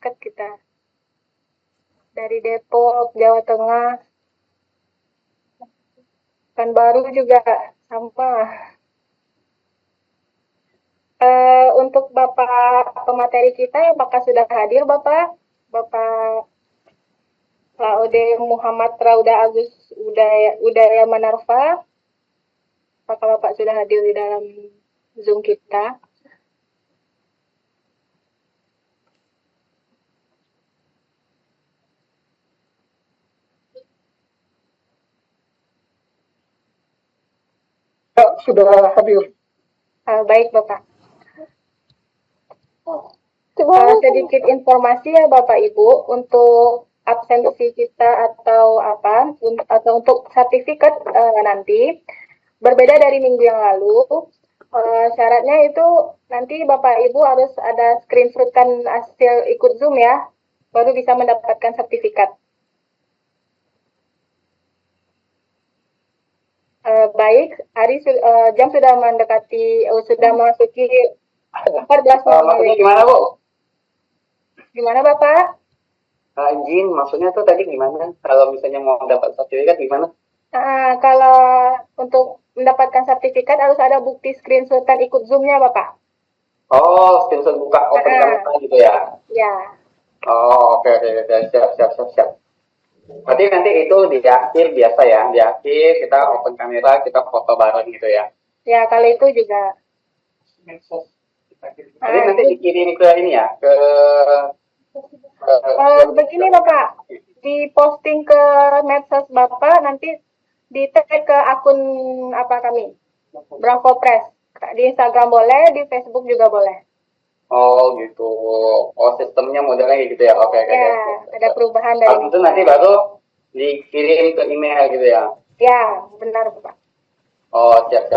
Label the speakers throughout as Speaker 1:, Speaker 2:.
Speaker 1: dekat kita. Dari Depok, Jawa Tengah. Baru juga sama. Untuk Bapak pemateri kita, apakah sudah hadir Bapak? Bapak Laude Muhammad Rauda Agus Udaya Manarfa. Apakah Bapak sudah hadir di dalam Zoom kita?
Speaker 2: Sudah hadir.
Speaker 1: Baik Bapak. Sedikit informasi ya Bapak Ibu untuk absensi kita atau untuk sertifikat nanti berbeda dari minggu yang lalu. Syaratnya itu nanti Bapak Ibu harus ada screenshotkan hasil ikut Zoom ya, baru bisa mendapatkan sertifikat. Baik, Ari jam sudah mendekati, sudah memasuki 14
Speaker 2: maksudnya gimana Bu?
Speaker 1: Gimana Bapak?
Speaker 2: Izin, maksudnya tuh tadi gimana? Kalau misalnya mau dapat sertifikat gimana?
Speaker 1: Kalau untuk mendapatkan sertifikat harus ada bukti screenshotan ikut Zoom-nya Bapak.
Speaker 2: Oh, screenshot buka open kamera gitu ya?
Speaker 1: Ya.
Speaker 2: Oh, oke, siap. Berarti nanti itu di akhir biasa ya, di akhir kita open kamera, kita foto bareng gitu ya?
Speaker 1: Ya, kali itu juga.
Speaker 2: Jadi nanti dikirim ke ini ya,
Speaker 1: begini Bapak, diposting ke medsos Bapak, nanti di tag ke akun kami, Bravo Press. Di Instagram boleh, di Facebook juga boleh.
Speaker 2: Oh gitu. Oh sistemnya modelnya gitu ya. Oke.
Speaker 1: Ya, ada perubahan dari
Speaker 2: itu nanti baru dikirim ke email gitu ya.
Speaker 1: Ya, benar Pak.
Speaker 2: Oh siap.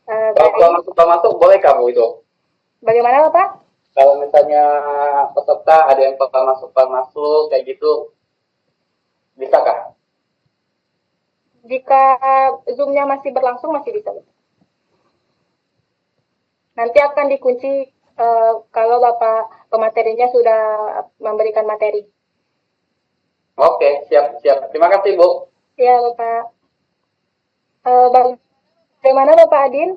Speaker 2: Kalau masuk boleh kamu itu?
Speaker 1: Bagaimana Bapak?
Speaker 2: Kalau misalnya peserta ada yang masuk kayak gitu, bisa kah?
Speaker 1: Jika Zoom-nya masih berlangsung masih bisa. Nanti akan dikunci kalau Bapak pematerinya sudah memberikan materi.
Speaker 2: Oke, siap. Terima kasih, Bu.
Speaker 1: Ya, Bapak. Bagaimana Bapak Adin?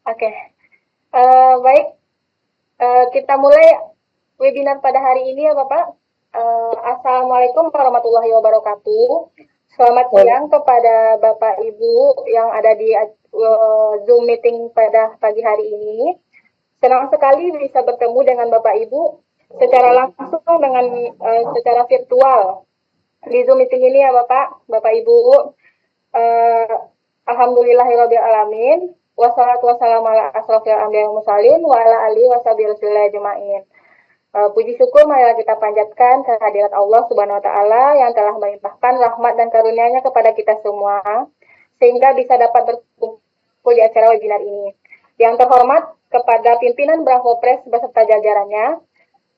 Speaker 1: Oke. Baik. Kita mulai webinar pada hari ini ya Bapak. Assalamualaikum warahmatullahi wabarakatuh. Selamat siang kepada Bapak Ibu yang ada di Zoom meeting pada pagi hari ini. Senang sekali bisa bertemu dengan Bapak Ibu secara langsung dengan secara virtual di Zoom meeting ini ya Bapak Ibu. Alhamdulillahirabbil alamin. Wassalatu wassalamu ala asrofil anbiya'i wal mursalin wa ala alihi washabihi rasulillah ajmain. Puji syukur marilah kita panjatkan kehadirat Allah Subhanahu wa taala yang telah melimpahkan rahmat dan karunia-Nya kepada kita semua sehingga bisa dapat berkumpul di acara webinar ini. Yang terhormat kepada pimpinan Bravo Press beserta jajarannya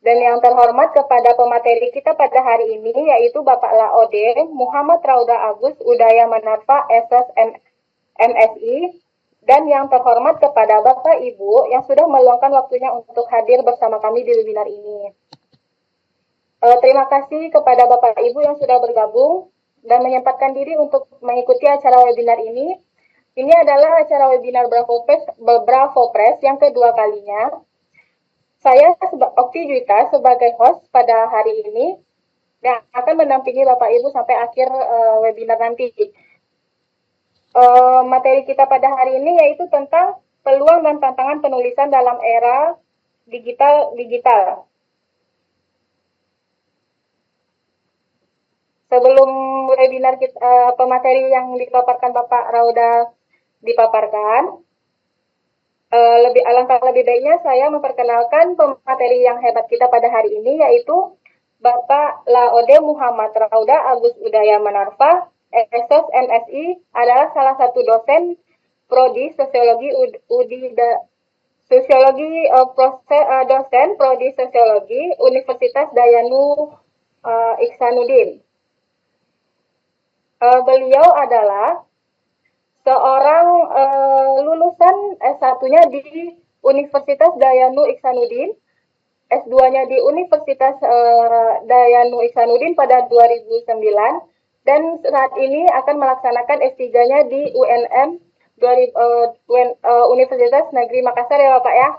Speaker 1: dan yang terhormat kepada pemateri kita pada hari ini yaitu Bapak Laode Muhammad Rauda Agus Udaya Manarfa SS MSI. Dan yang terhormat kepada Bapak Ibu yang sudah meluangkan waktunya untuk hadir bersama kami di webinar ini. Terima kasih kepada Bapak Ibu yang sudah bergabung dan menyempatkan diri untuk mengikuti acara webinar ini. Ini adalah acara webinar Bravo Press yang kedua kalinya. Saya Okti Juwita sebagai host pada hari ini yang akan mendampingi Bapak Ibu sampai akhir webinar nanti. Materi kita pada hari ini yaitu tentang peluang dan tantangan penulisan dalam era digital. Sebelum webinar kita, pemateri yang dipaparkan Bapak Rauda dipaparkan, alangkah lebih baiknya saya memperkenalkan pemateri yang hebat kita pada hari ini yaitu Bapak Laode Muhammad Rauda Agus Udaya Manarfa. SS MSI adalah salah satu dosen prodi sosiologi dosen prodi sosiologi Universitas Dayanu Ihsanuddin. Beliau adalah seorang lulusan S1-nya di Universitas Dayanu Iksanuddin, S2-nya di Universitas Dayanu Iksanuddin pada 2009, dan saat ini akan melaksanakan S3-nya di UNM Universitas Negeri Makassar ya Bapak ya.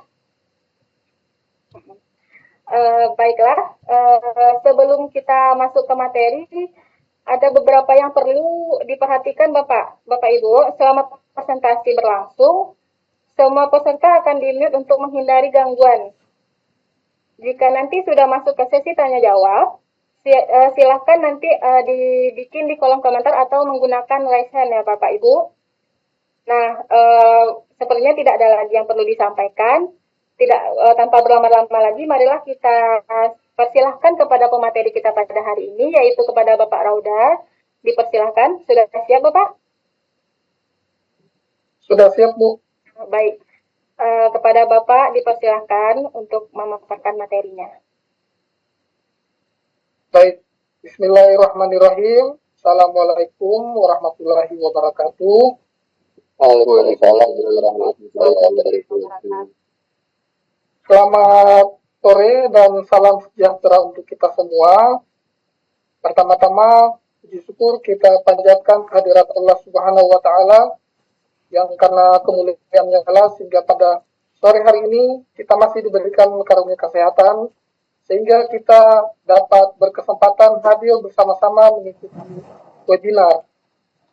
Speaker 1: Baiklah, sebelum kita masuk ke materi, ada beberapa yang perlu diperhatikan Bapak Ibu. Selama presentasi berlangsung, semua peserta akan di-mute untuk menghindari gangguan. Jika nanti sudah masuk ke sesi tanya jawab, silahkan nanti dibikin di kolom komentar atau menggunakan raise hand ya Bapak Ibu. Nah, sepertinya tidak ada lagi yang perlu disampaikan. Tanpa berlama-lama lagi, marilah kita persilahkan kepada pemateri kita pada hari ini, yaitu kepada Bapak Rauda. Dipersilahkan. Sudah siap Bapak?
Speaker 3: Sudah siap Bu.
Speaker 1: Baik. Kepada Bapak dipersilahkan untuk memaparkan materinya.
Speaker 3: Baik. Bismillahirrahmanirrahim. Assalamualaikum warahmatullahi wabarakatuh.
Speaker 2: Waalaikumsalam warahmatullahi wabarakatuh.
Speaker 3: Selamat sore dan salam sejahtera untuk kita semua. Pertama-tama, puji syukur kita panjatkan kehadirat Allah Subhanahu wa Ta'ala yang karena kemuliaannya Allah sehingga pada sore hari ini kita masih diberikan karunia kesehatan sehingga kita dapat berkesempatan hadir bersama-sama mengikuti webinar.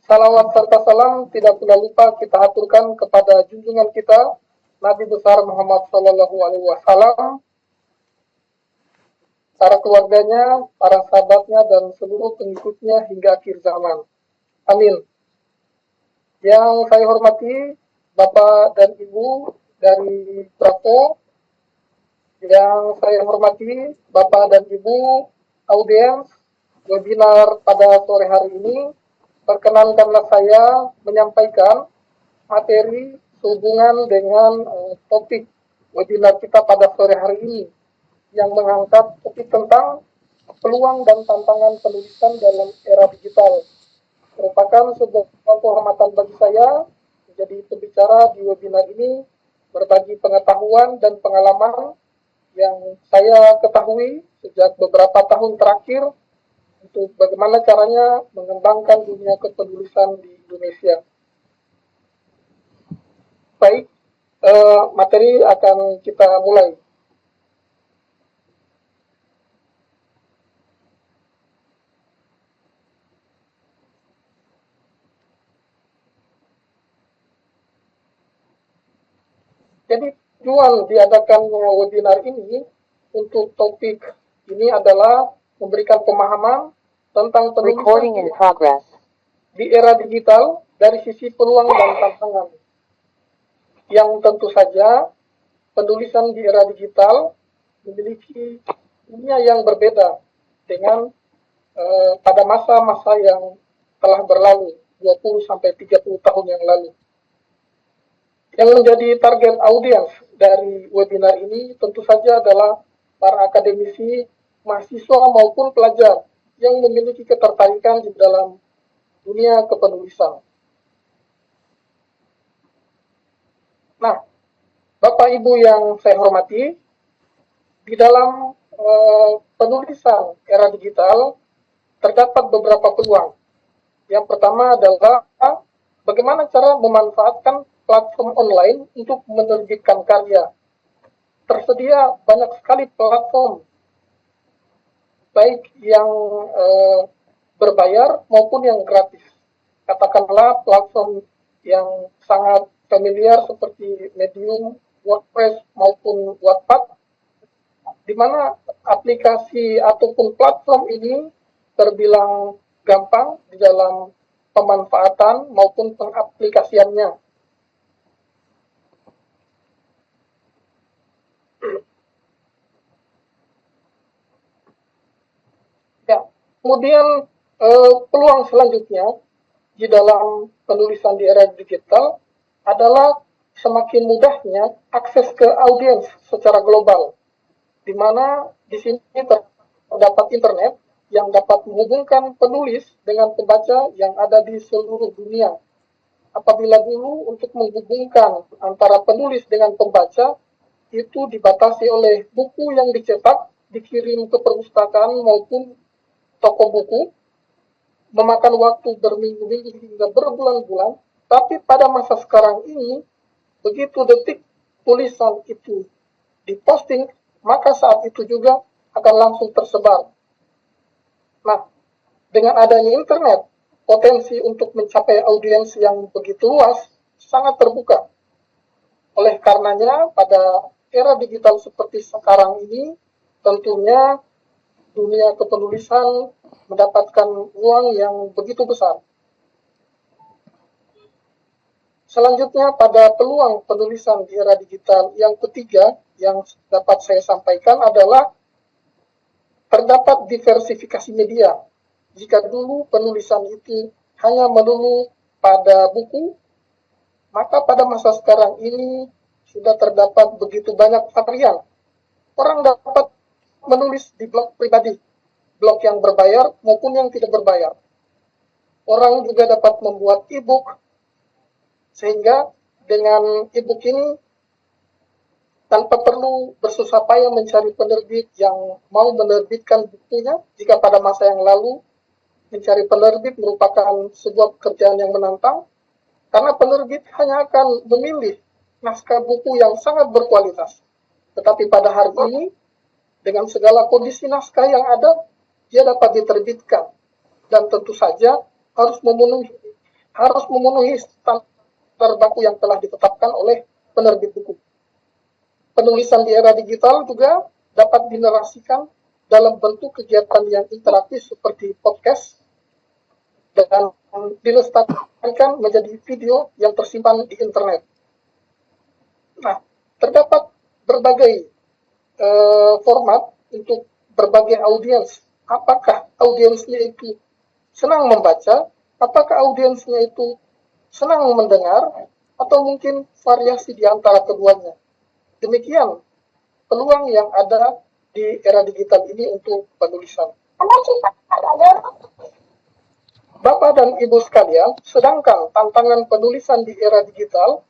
Speaker 3: Salawat serta salam tidak pula lupa kita aturkan kepada junjungan kita Nabi besar Muhammad Sallallahu Alaihi Wasallam, para keluarganya, para sahabatnya, dan seluruh pengikutnya hingga akhir zaman. Amin. Yang saya hormati Bapak dan Ibu dari Bravo, yang saya hormati Bapak dan Ibu audiens webinar pada sore hari ini, perkenankanlah saya menyampaikan materi sehubungan dengan topik webinar kita pada sore hari ini yang mengangkat topik tentang peluang dan tantangan penulisan dalam era digital. Merupakan sebuah kehormatan bagi saya menjadi pembicara di webinar ini, berbagi pengetahuan dan pengalaman yang saya ketahui sejak beberapa tahun terakhir untuk bagaimana caranya mengembangkan dunia kepenulisan di Indonesia. Baik, materi akan kita mulai. Jadi tujuan diadakannya webinar ini untuk topik ini adalah memberikan pemahaman tentang penulisan di era digital dari sisi peluang dan tantangan. Yang tentu saja penulisan di era digital memiliki dunia yang berbeda dengan pada masa-masa yang telah berlalu 20-30 tahun yang lalu. Yang menjadi target audiens dari webinar ini tentu saja adalah para akademisi, mahasiswa maupun pelajar yang memiliki ketertarikan di dalam dunia kepenulisan. Nah, Bapak Ibu yang saya hormati, di dalam penulisan era digital terdapat beberapa peluang. Yang pertama adalah bagaimana cara memanfaatkan platform online untuk menerbitkan karya. Tersedia banyak sekali platform, baik yang berbayar maupun yang gratis. Katakanlah platform yang sangat familiar seperti Medium, WordPress maupun Wattpad, di mana aplikasi ataupun platform ini terbilang gampang di dalam pemanfaatan maupun pengaplikasiannya. Ya, kemudian peluang selanjutnya di dalam penulisan di era digital adalah semakin mudahnya akses ke audiens secara global, di mana di sini terdapat internet yang dapat menghubungkan penulis dengan pembaca yang ada di seluruh dunia. Apabila dulu untuk menghubungkan antara penulis dengan pembaca itu dibatasi oleh buku yang dicetak, dikirim ke perpustakaan maupun toko buku, memakan waktu berminggu-minggu hingga berbulan-bulan. Tapi pada masa sekarang ini, begitu detik tulisan itu diposting, maka saat itu juga akan langsung tersebar. Nah, dengan adanya internet, potensi untuk mencapai audiens yang begitu luas sangat terbuka. Oleh karenanya, pada era digital seperti sekarang ini, tentunya dunia kepenulisan mendapatkan ruang yang begitu besar. Selanjutnya, pada peluang penulisan di era digital yang ketiga yang dapat saya sampaikan adalah terdapat diversifikasi media. Jika dulu penulisan itu hanya melulu pada buku, maka pada masa sekarang ini sudah terdapat begitu banyak varian. Orang dapat menulis di blog pribadi, blog yang berbayar maupun yang tidak berbayar. Orang juga dapat membuat e-book, sehingga dengan e-book ini tanpa perlu bersusah payah mencari penerbit yang mau menerbitkan bukunya, jika pada masa yang lalu mencari penerbit merupakan sebuah pekerjaan yang menantang, karena penerbit hanya akan memilih naskah buku yang sangat berkualitas. Tetapi pada hari ini, dengan segala kondisi naskah yang ada, dia dapat diterbitkan. Dan tentu saja harus memenuhi standar baku yang telah ditetapkan oleh penerbit buku. Penulisan di era digital juga dapat dinarasikan dalam bentuk kegiatan yang interaktif seperti podcast dan dilestarikan menjadi video yang tersimpan di internet. Nah, terdapat berbagai format untuk berbagai audiens. Apakah audiensnya itu senang membaca, apakah audiensnya itu senang mendengar, atau mungkin variasi di antara keduanya. Demikian peluang yang ada di era digital ini untuk penulisan. Bapak dan Ibu sekalian, sedangkan tantangan penulisan di era digital,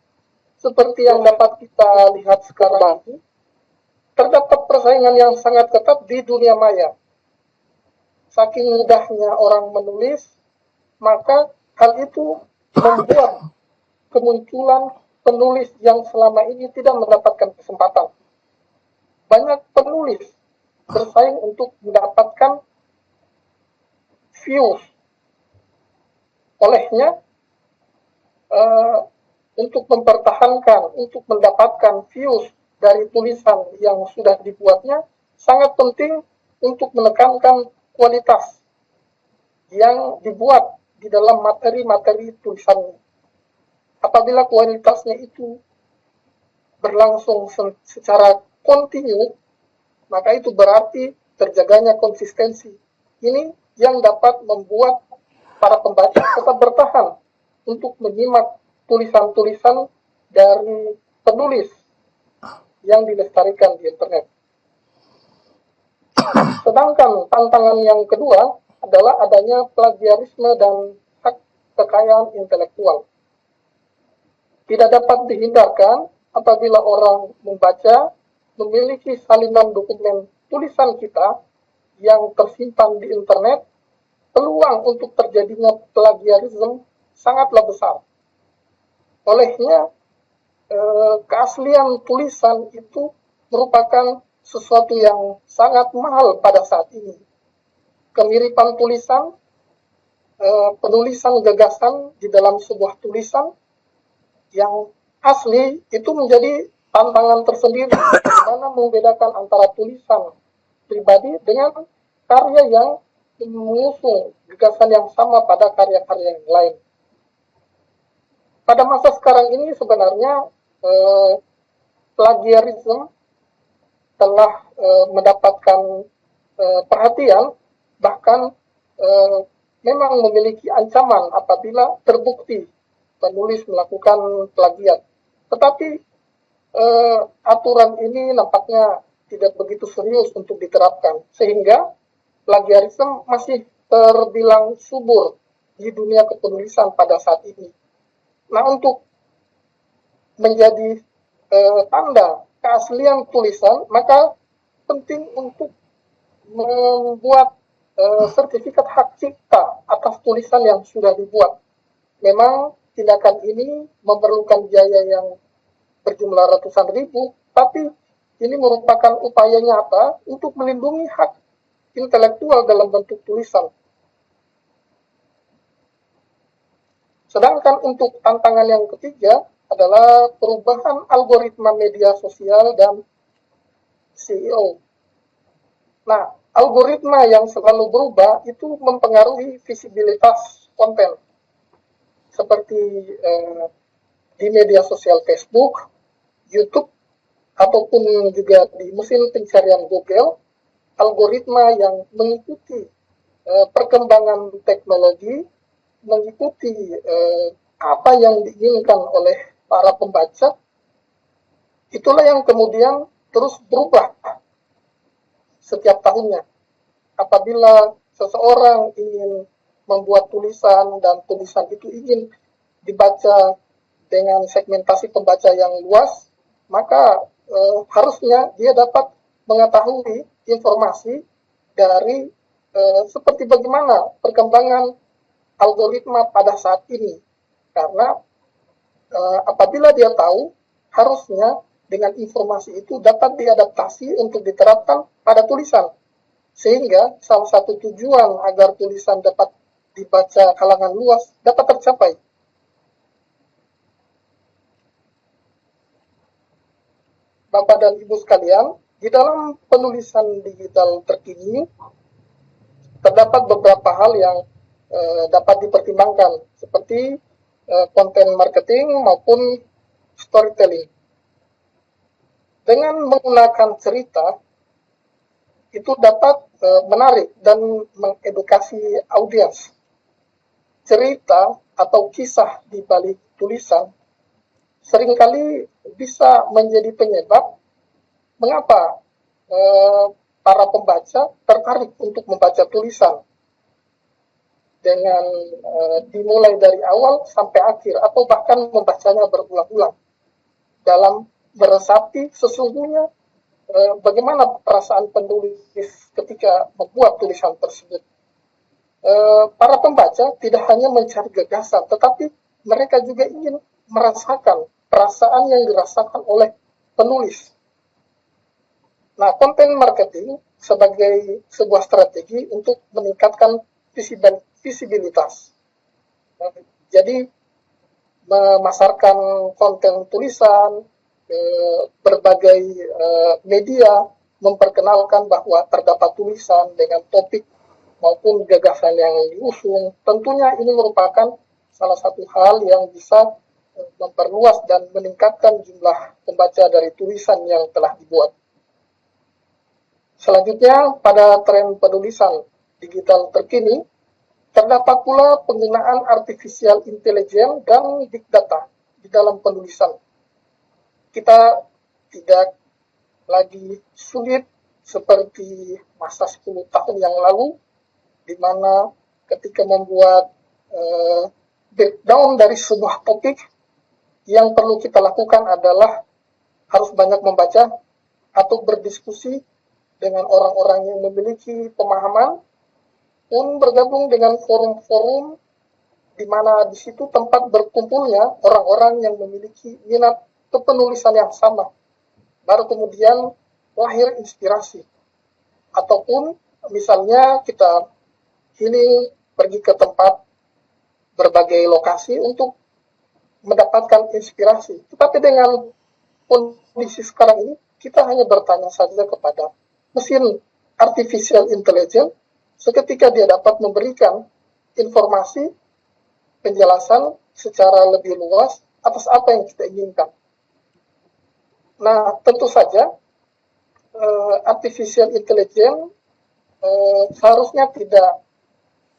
Speaker 3: seperti yang dapat kita lihat sekarang ini, terdapat persaingan yang sangat ketat di dunia maya. Saking mudahnya orang menulis, maka hal itu membuat kemunculan penulis yang selama ini tidak mendapatkan kesempatan. Banyak penulis bersaing untuk mendapatkan views. Olehnya, untuk mempertahankan, untuk mendapatkan views dari tulisan yang sudah dibuatnya, sangat penting untuk menekankan kualitas yang dibuat di dalam materi-materi tulisannya. Apabila kualitasnya itu berlangsung secara kontinu, maka itu berarti terjaganya konsistensi. Ini yang dapat membuat para pembaca tetap bertahan untuk menyimak tulisan-tulisan dari penulis yang dilestarikan di internet. Sedangkan tantangan yang kedua adalah adanya plagiarisme dan hak kekayaan intelektual. Tidak dapat dihindarkan apabila orang membaca memiliki salinan dokumen tulisan kita yang tersimpan di internet, peluang untuk terjadinya plagiarisme sangatlah besar. Olehnya, keaslian tulisan itu merupakan sesuatu yang sangat mahal pada saat ini. Kemiripan tulisan, penulisan gagasan di dalam sebuah tulisan yang asli itu menjadi tantangan tersendiri, bagaimana membedakan antara tulisan pribadi dengan karya yang mengusung gagasan yang sama pada karya-karya yang lain. Pada masa sekarang ini sebenarnya plagiarisme telah mendapatkan perhatian, bahkan memang memiliki ancaman apabila terbukti penulis melakukan plagiat. Tetapi aturan ini nampaknya tidak begitu serius untuk diterapkan, sehingga plagiarisme masih terbilang subur di dunia kepenulisan pada saat ini. Nah, untuk menjadi tanda keaslian tulisan, maka penting untuk membuat sertifikat hak cipta atas tulisan yang sudah dibuat. Memang tindakan ini memerlukan biaya yang berjumlah ratusan ribu, tapi ini merupakan upaya nyata untuk melindungi hak intelektual dalam bentuk tulisan. Sedangkan untuk tantangan yang ketiga adalah perubahan algoritma media sosial dan SEO. Nah, algoritma yang selalu berubah itu mempengaruhi visibilitas konten. Seperti di media sosial Facebook, YouTube, ataupun juga di mesin pencarian Google, algoritma yang mengikuti perkembangan teknologi, mengikuti apa yang diinginkan oleh para pembaca, itulah yang kemudian terus berubah setiap tahunnya. Apabila seseorang ingin membuat tulisan dan tulisan itu ingin dibaca dengan segmentasi pembaca yang luas, maka harusnya dia dapat mengetahui informasi dari seperti bagaimana perkembangan algoritma pada saat ini. Karena apabila dia tahu, harusnya dengan informasi itu dapat diadaptasi untuk diterapkan pada tulisan. Sehingga salah satu tujuan agar tulisan dapat dibaca kalangan luas dapat tercapai. Bapak dan Ibu sekalian, di dalam penulisan digital terkini, terdapat beberapa hal yang dapat dipertimbangkan, seperti konten marketing maupun storytelling. Dengan menggunakan cerita, itu dapat menarik dan mengedukasi audiens. Cerita atau kisah di balik tulisan seringkali bisa menjadi penyebab mengapa para pembaca tertarik untuk membaca tulisan dengan dimulai dari awal sampai akhir atau bahkan membacanya berulang-ulang dalam meresapi sesungguhnya bagaimana perasaan penulis ketika membuat tulisan tersebut. Para pembaca tidak hanya mencari gagasan, tetapi mereka juga ingin merasakan perasaan yang dirasakan oleh penulis. Nah, konten marketing sebagai sebuah strategi untuk meningkatkan visibilitas. Jadi, memasarkan konten tulisan, berbagai media, memperkenalkan bahwa terdapat tulisan dengan topik maupun gagasan yang diusung. Tentunya ini merupakan salah satu hal yang bisa memperluas dan meningkatkan jumlah pembaca dari tulisan yang telah dibuat. Selanjutnya, pada tren penulisan digital terkini, terdapat pula penggunaan artificial intelligence dan big data di dalam penulisan. Kita tidak lagi sulit seperti masa 10 tahun yang lalu, di mana ketika membuat breakdown dari sebuah topik, yang perlu kita lakukan adalah harus banyak membaca atau berdiskusi dengan orang-orang yang memiliki pemahaman, pun bergabung dengan forum-forum di mana di situ tempat berkumpulnya orang-orang yang memiliki minat kepenulisan yang sama. Baru kemudian lahir inspirasi. Ataupun misalnya kita ini pergi ke tempat berbagai lokasi untuk mendapatkan inspirasi. Tetapi dengan kondisi sekarang ini, kita hanya bertanya saja kepada mesin artificial intelligence, seketika dia dapat memberikan informasi, penjelasan secara lebih luas atas apa yang kita inginkan. Nah, tentu saja artificial intelligence seharusnya tidak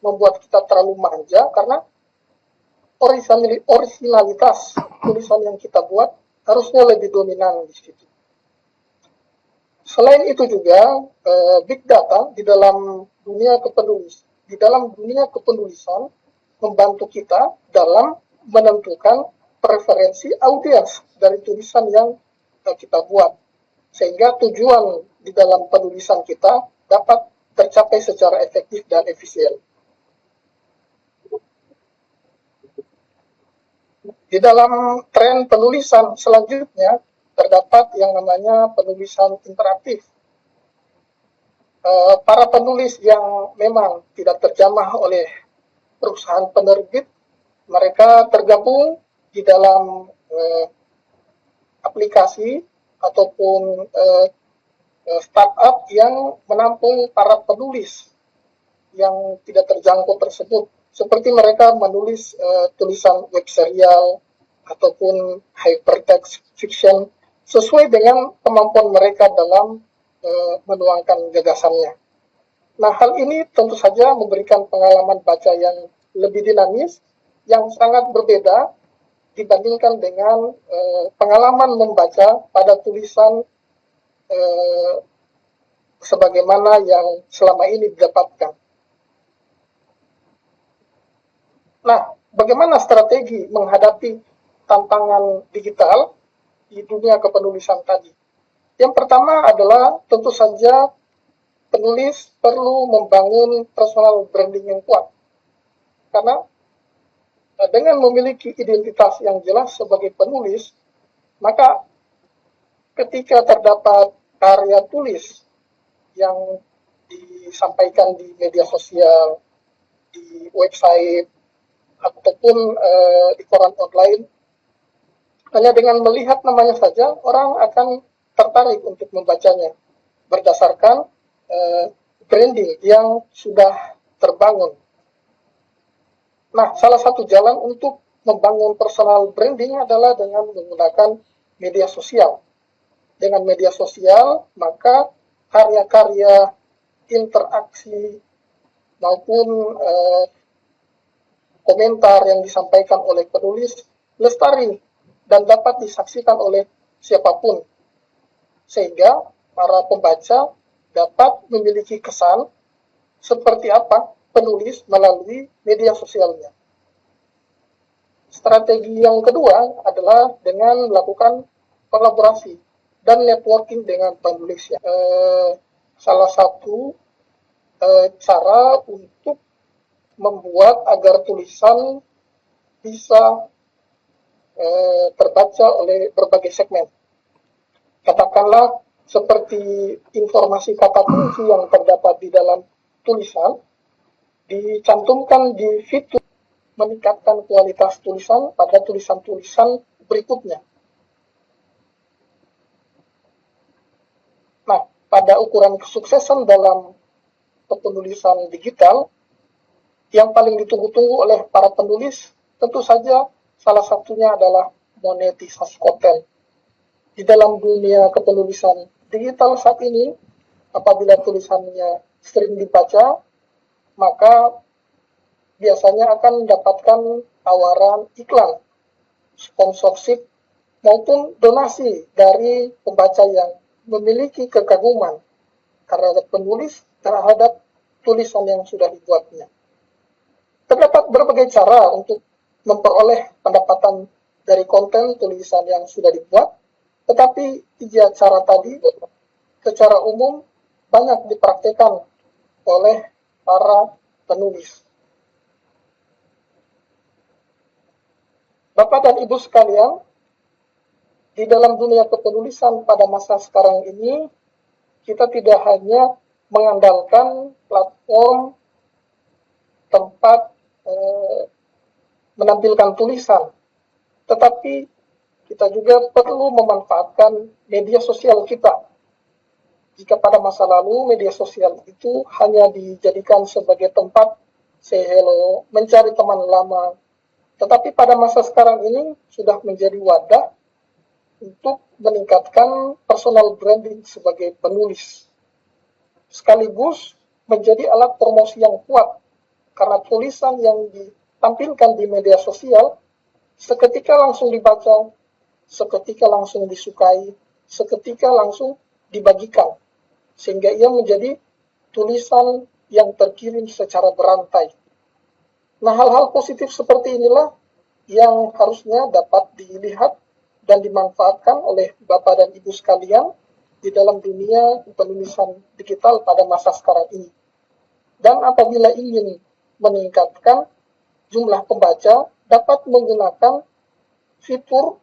Speaker 3: membuat kita terlalu manja, karena originalitas tulisan yang kita buat harusnya lebih dominan di situ. Selain itu juga, big data di dalam dunia kepenulis. Di dalam dunia kepenulisan membantu kita dalam menentukan preferensi audiens dari tulisan yang kita buat. Sehingga tujuan di dalam penulisan kita dapat tercapai secara efektif dan efisien. Di dalam tren penulisan selanjutnya terdapat yang namanya penulisan interaktif. Para penulis yang memang tidak terjamah oleh perusahaan penerbit, mereka tergabung di dalam aplikasi ataupun startup yang menampung para penulis yang tidak terjangkau tersebut. Seperti mereka menulis tulisan web serial ataupun hypertext fiction sesuai dengan kemampuan mereka dalam menuangkan gagasannya. Nah, hal ini tentu saja memberikan pengalaman baca yang lebih dinamis, yang sangat berbeda dibandingkan dengan pengalaman membaca pada tulisan sebagaimana yang selama ini didapatkan. Nah, bagaimana strategi menghadapi tantangan digital di dunia kepenulisan tadi? Yang pertama adalah tentu saja penulis perlu membangun personal branding yang kuat. Karena dengan memiliki identitas yang jelas sebagai penulis, maka ketika terdapat karya tulis yang disampaikan di media sosial, di website, ataupun di koran online, hanya dengan melihat namanya saja orang akan tertarik untuk membacanya berdasarkan branding yang sudah terbangun. Nah, salah satu jalan untuk membangun personal branding adalah dengan menggunakan media sosial. Dengan media sosial, maka karya-karya, interaksi maupun komentar yang disampaikan oleh penulis lestari dan dapat disaksikan oleh siapapun, sehingga para pembaca dapat memiliki kesan seperti apa penulis melalui media sosialnya. Strategi yang kedua adalah dengan melakukan kolaborasi dan networking dengan penulis. Salah satu cara untuk membuat agar tulisan bisa terbaca oleh berbagai segmen. Katakanlah seperti informasi kata kunci yang terdapat di dalam tulisan dicantumkan di fitur meningkatkan kualitas tulisan pada tulisan-tulisan berikutnya. Nah, pada ukuran kesuksesan dalam penulisan digital, yang paling ditunggu-tunggu oleh para penulis, tentu saja salah satunya adalah monetisasi konten. Di dalam dunia kepenulisan digital saat ini, apabila tulisannya sering dibaca, maka biasanya akan mendapatkan tawaran iklan, sponsorship, maupun donasi dari pembaca yang memiliki kekaguman karena penulis terhadap tulisan yang sudah dibuatnya. Terdapat berbagai cara untuk memperoleh pendapatan dari konten tulisan yang sudah dibuat, tetapi 3 cara tadi secara umum banyak dipraktikkan oleh para penulis. Bapak dan Ibu sekalian, di dalam dunia kepenulisan pada masa sekarang ini, kita tidak hanya mengandalkan platform tempat menampilkan tulisan, tetapi kita juga perlu memanfaatkan media sosial kita. Jika pada masa lalu media sosial itu hanya dijadikan sebagai tempat say hello, mencari teman lama, tetapi pada masa sekarang ini sudah menjadi wadah untuk meningkatkan personal branding sebagai penulis, sekaligus menjadi alat promosi yang kuat. Karena tulisan yang ditampilkan di media sosial seketika langsung dibaca, seketika langsung disukai, seketika langsung dibagikan. Sehingga ia menjadi tulisan yang terkirim secara berantai. Nah, hal-hal positif seperti inilah yang harusnya dapat dilihat dan dimanfaatkan oleh Bapak dan Ibu sekalian di dalam dunia penulisan digital pada masa sekarang ini. Dan apabila ingin meningkatkan jumlah pembaca, dapat menggunakan fitur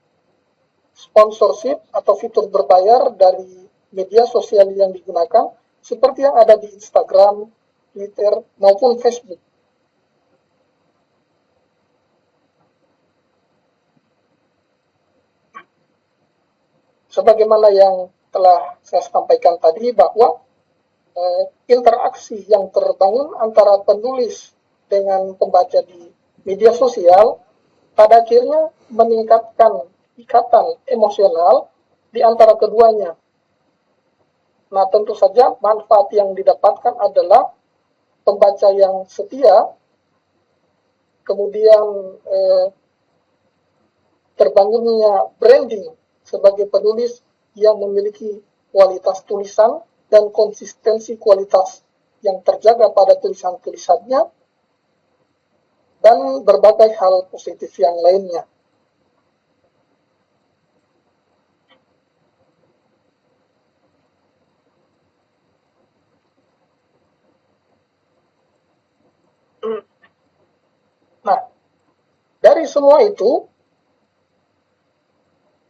Speaker 3: sponsorship atau fitur berbayar dari media sosial yang digunakan, seperti yang ada di Instagram, Twitter, maupun Facebook. Sebagaimana yang telah saya sampaikan tadi, bahwa interaksi yang terbangun antara penulis dengan pembaca di media sosial pada akhirnya meningkatkan ikatan emosional di antara keduanya. Nah, tentu saja manfaat yang didapatkan adalah pembaca yang setia, kemudian terbangunnya branding sebagai penulis yang memiliki kualitas tulisan dan konsistensi kualitas yang terjaga pada tulisan-tulisannya, dan berbagai hal positif yang lainnya. Nah, dari semua itu,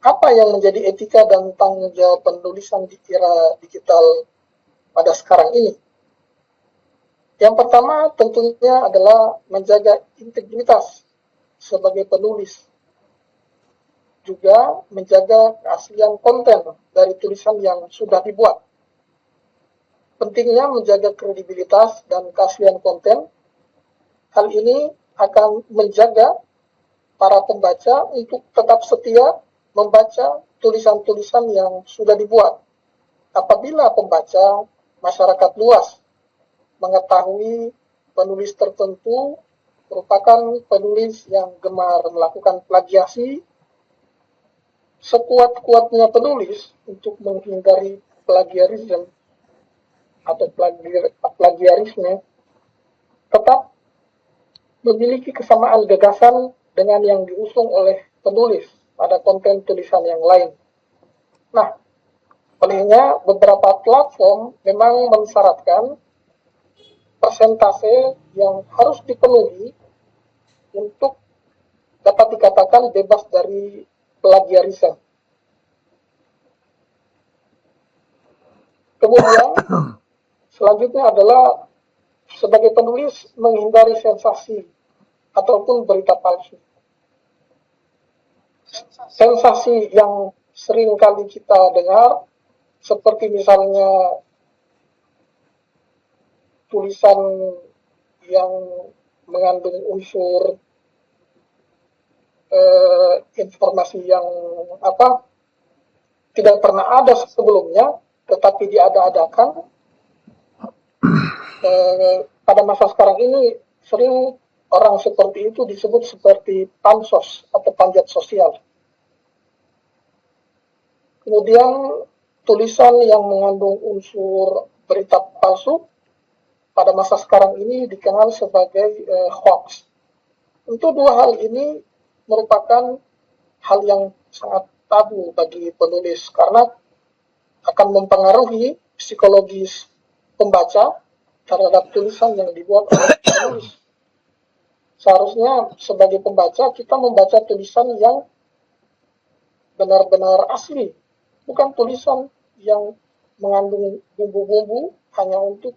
Speaker 3: apa yang menjadi etika dan tanggung jawab penulisan di era digital pada sekarang ini? Yang pertama tentunya adalah menjaga integritas sebagai penulis, juga menjaga keaslian konten dari tulisan yang sudah dibuat. Pentingnya menjaga kredibilitas dan keaslian konten. Hal ini akan menjaga para pembaca untuk tetap setia membaca tulisan-tulisan yang sudah dibuat. Apabila pembaca masyarakat luas mengetahui penulis tertentu merupakan penulis yang gemar melakukan plagiasi, sekuat-kuatnya penulis untuk menghindari plagiarisme atau plagiarisme tetap memiliki kesamaan gagasan dengan yang diusung oleh penulis pada konten tulisan yang lain. Nah, olehnya beberapa platform memang mensyaratkan persentase yang harus dipenuhi untuk dapat dikatakan bebas dari plagiarisme. Kemudian selanjutnya adalah sebagai penulis menghindari sensasi ataupun berita palsu. Sensasi yang sering kali kita dengar seperti misalnya tulisan yang mengandung unsur informasi yang tidak pernah ada sebelumnya, tetapi diada-adakan. Pada masa sekarang ini sering orang seperti itu disebut seperti pansos atau panjat sosial. Kemudian tulisan yang mengandung unsur berita palsu pada masa sekarang ini dikenal sebagai hoax. Tentu dua hal ini merupakan hal yang sangat tabu bagi penulis karena akan mempengaruhi psikologis pembaca terhadap tulisan yang dibuat oleh penulis. Seharusnya sebagai pembaca kita membaca tulisan yang benar-benar asli, bukan tulisan yang mengandung bumbu-bumbu hanya untuk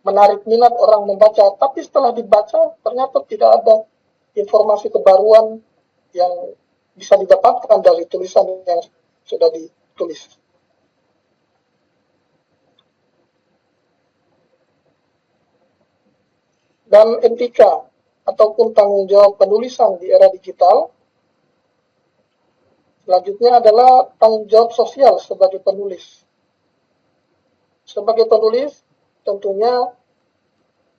Speaker 3: menarik minat orang membaca, tapi setelah dibaca ternyata tidak ada informasi kebaruan yang bisa didapatkan dari tulisan yang sudah ditulis. Dan etika ataupun tanggung jawab penulisan di era digital selanjutnya adalah tanggung jawab sosial sebagai penulis. Sebagai penulis tentunya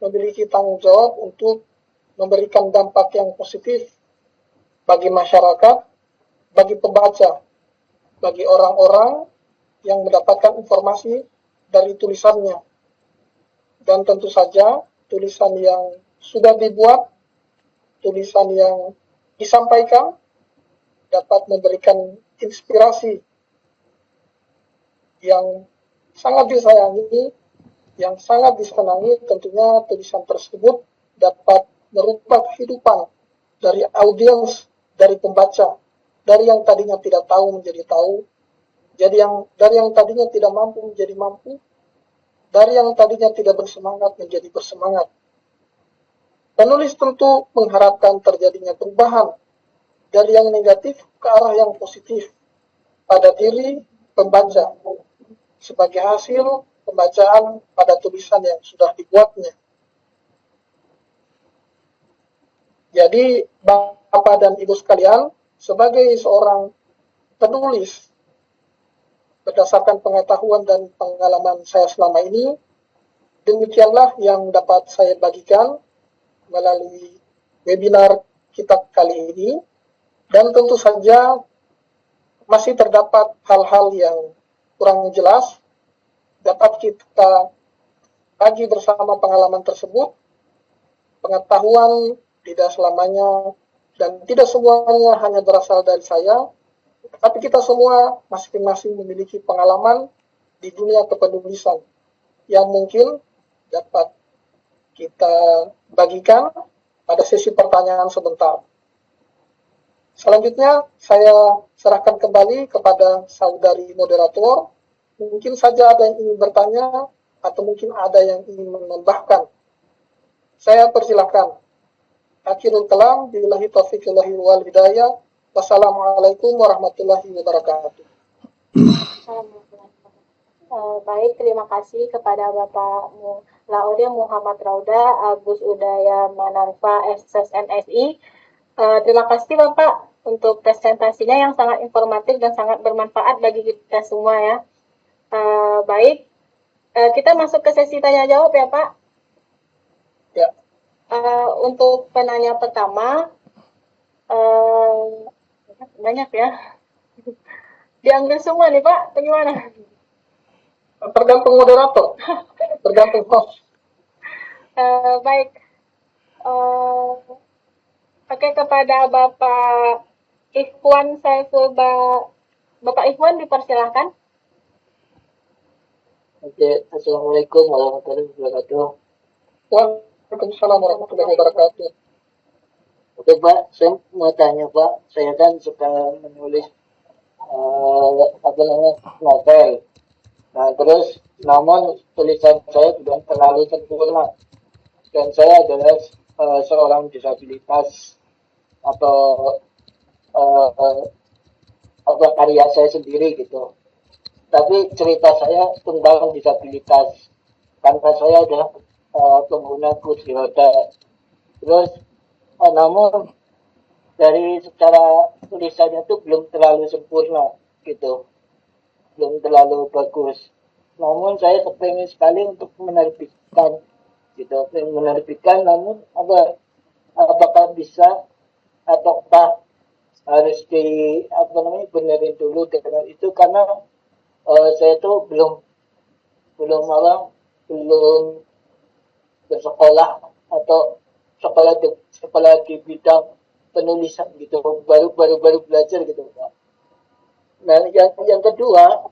Speaker 3: memiliki tanggung jawab untuk memberikan dampak yang positif bagi masyarakat, bagi pembaca, bagi orang-orang yang mendapatkan informasi dari tulisannya. dan tentu saja tulisan yang sudah dibuat, tulisan yang disampaikan dapat memberikan inspirasi yang sangat disayangi, yang sangat disenangi. Tentunya tulisan tersebut dapat merubah kehidupan dari audiens, dari pembaca, dari yang tadinya tidak tahu menjadi tahu, dari yang tadinya tidak mampu menjadi mampu, dari yang tadinya tidak bersemangat menjadi bersemangat. Penulis tentu mengharapkan terjadinya perubahan dari yang negatif ke arah yang positif pada diri pembaca sebagai hasil pembacaan pada tulisan yang sudah dibuatnya. Jadi, Bapak dan Ibu sekalian, sebagai seorang penulis, berdasarkan pengetahuan dan pengalaman saya selama ini, demikianlah yang dapat saya bagikan melalui webinar kitab kali ini. Dan tentu saja masih terdapat hal-hal yang kurang jelas, dapat kita bagi bersama pengalaman tersebut. Pengetahuan tidak selamanya dan tidak semuanya hanya berasal dari saya, tapi kita semua masing-masing memiliki pengalaman di dunia kepenulisan yang mungkin dapat kita bagikan pada sesi pertanyaan sebentar. Selanjutnya saya serahkan kembali kepada saudari moderator. Mungkin saja ada yang ingin bertanya atau mungkin ada yang ingin menambahkan. Saya persilakan. Akhirul kalam, billahi taufiq wal hidayah. Wassalamualaikum warahmatullahi wabarakatuh.
Speaker 1: Baik, terima kasih kepada Bapak Laude Muhammad Rauda, Agus Udaya Manarfa, SSNSI. Terima kasih Bapak untuk presentasinya yang sangat informatif dan sangat bermanfaat bagi kita semua ya. Baik, kita masuk ke sesi tanya jawab ya Pak.
Speaker 3: Ya.
Speaker 1: Untuk penanya pertama, banyak ya. Diambil semua nih Pak, bagaimana?
Speaker 3: Tergantung moderator, tergantung host.
Speaker 1: Baik. Oke, kepada Bapak Ikhwan Saiful Bapak Ikhwan dipersilahkan.
Speaker 4: Oke, Assalamualaikum warahmatullahi wabarakatuh.
Speaker 3: Waalaikumsalam warahmatullahi wabarakatuh.
Speaker 4: Oke Pak, saya mau tanya Pak, saya kan suka menulis novel. Nah terus, namun tulisan saya belum terlalu sempurna. Dan saya adalah seorang disabilitas atau karya saya sendiri gitu. Tapi cerita saya tentang disabilitas karena saya adalah pengguna kursi roda. Terus namun dari secara tulisannya itu belum terlalu sempurna gitu, belum terlalu bagus. Namun saya kepengen sekali untuk menerbitkan gitu, pengen menerbitkan. Namun apakah bisa ataukah harus benerin dulu dengan itu karena saya tuh belum bersekolah atau sekolah di bidang penulisan gitu, baru belajar gitu Pak. Nah yang kedua,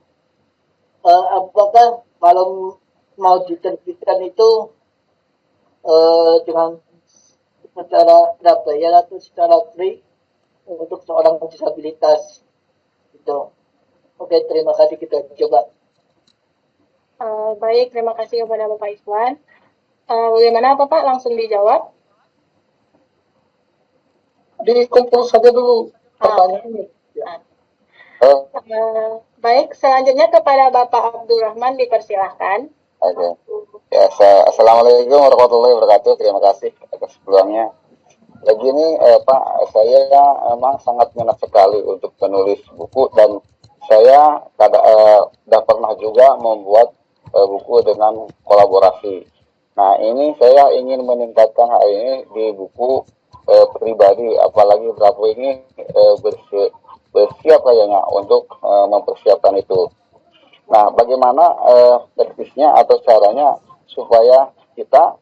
Speaker 4: apakah kalau mau diterbitkan itu dengan secara bayar atau secara free untuk seorang disabilitas gitu. Oke, terima kasih, kita coba.
Speaker 1: Baik, terima kasih kepada Bapak Ikhwan. Bagaimana Bapak, langsung dijawab?
Speaker 3: Dikumpul saja dulu pertanyaannya. Ya.
Speaker 1: Baik, selanjutnya kepada Bapak Abdurrahman dipersilahkan.
Speaker 5: Oke. Ya, Assalamualaikum warahmatullahi wabarakatuh. Terima kasih atas sebelumnya. Begini Pak, saya memang sangat minat sekali untuk penulis buku dan saya pernah juga membuat buku dengan kolaborasi. Nah, ini saya ingin meningkatkan hal ini di buku pribadi, apalagi pelaku ini bersiap kayaknya untuk mempersiapkan itu. Nah, bagaimana teknisnya atau caranya supaya kita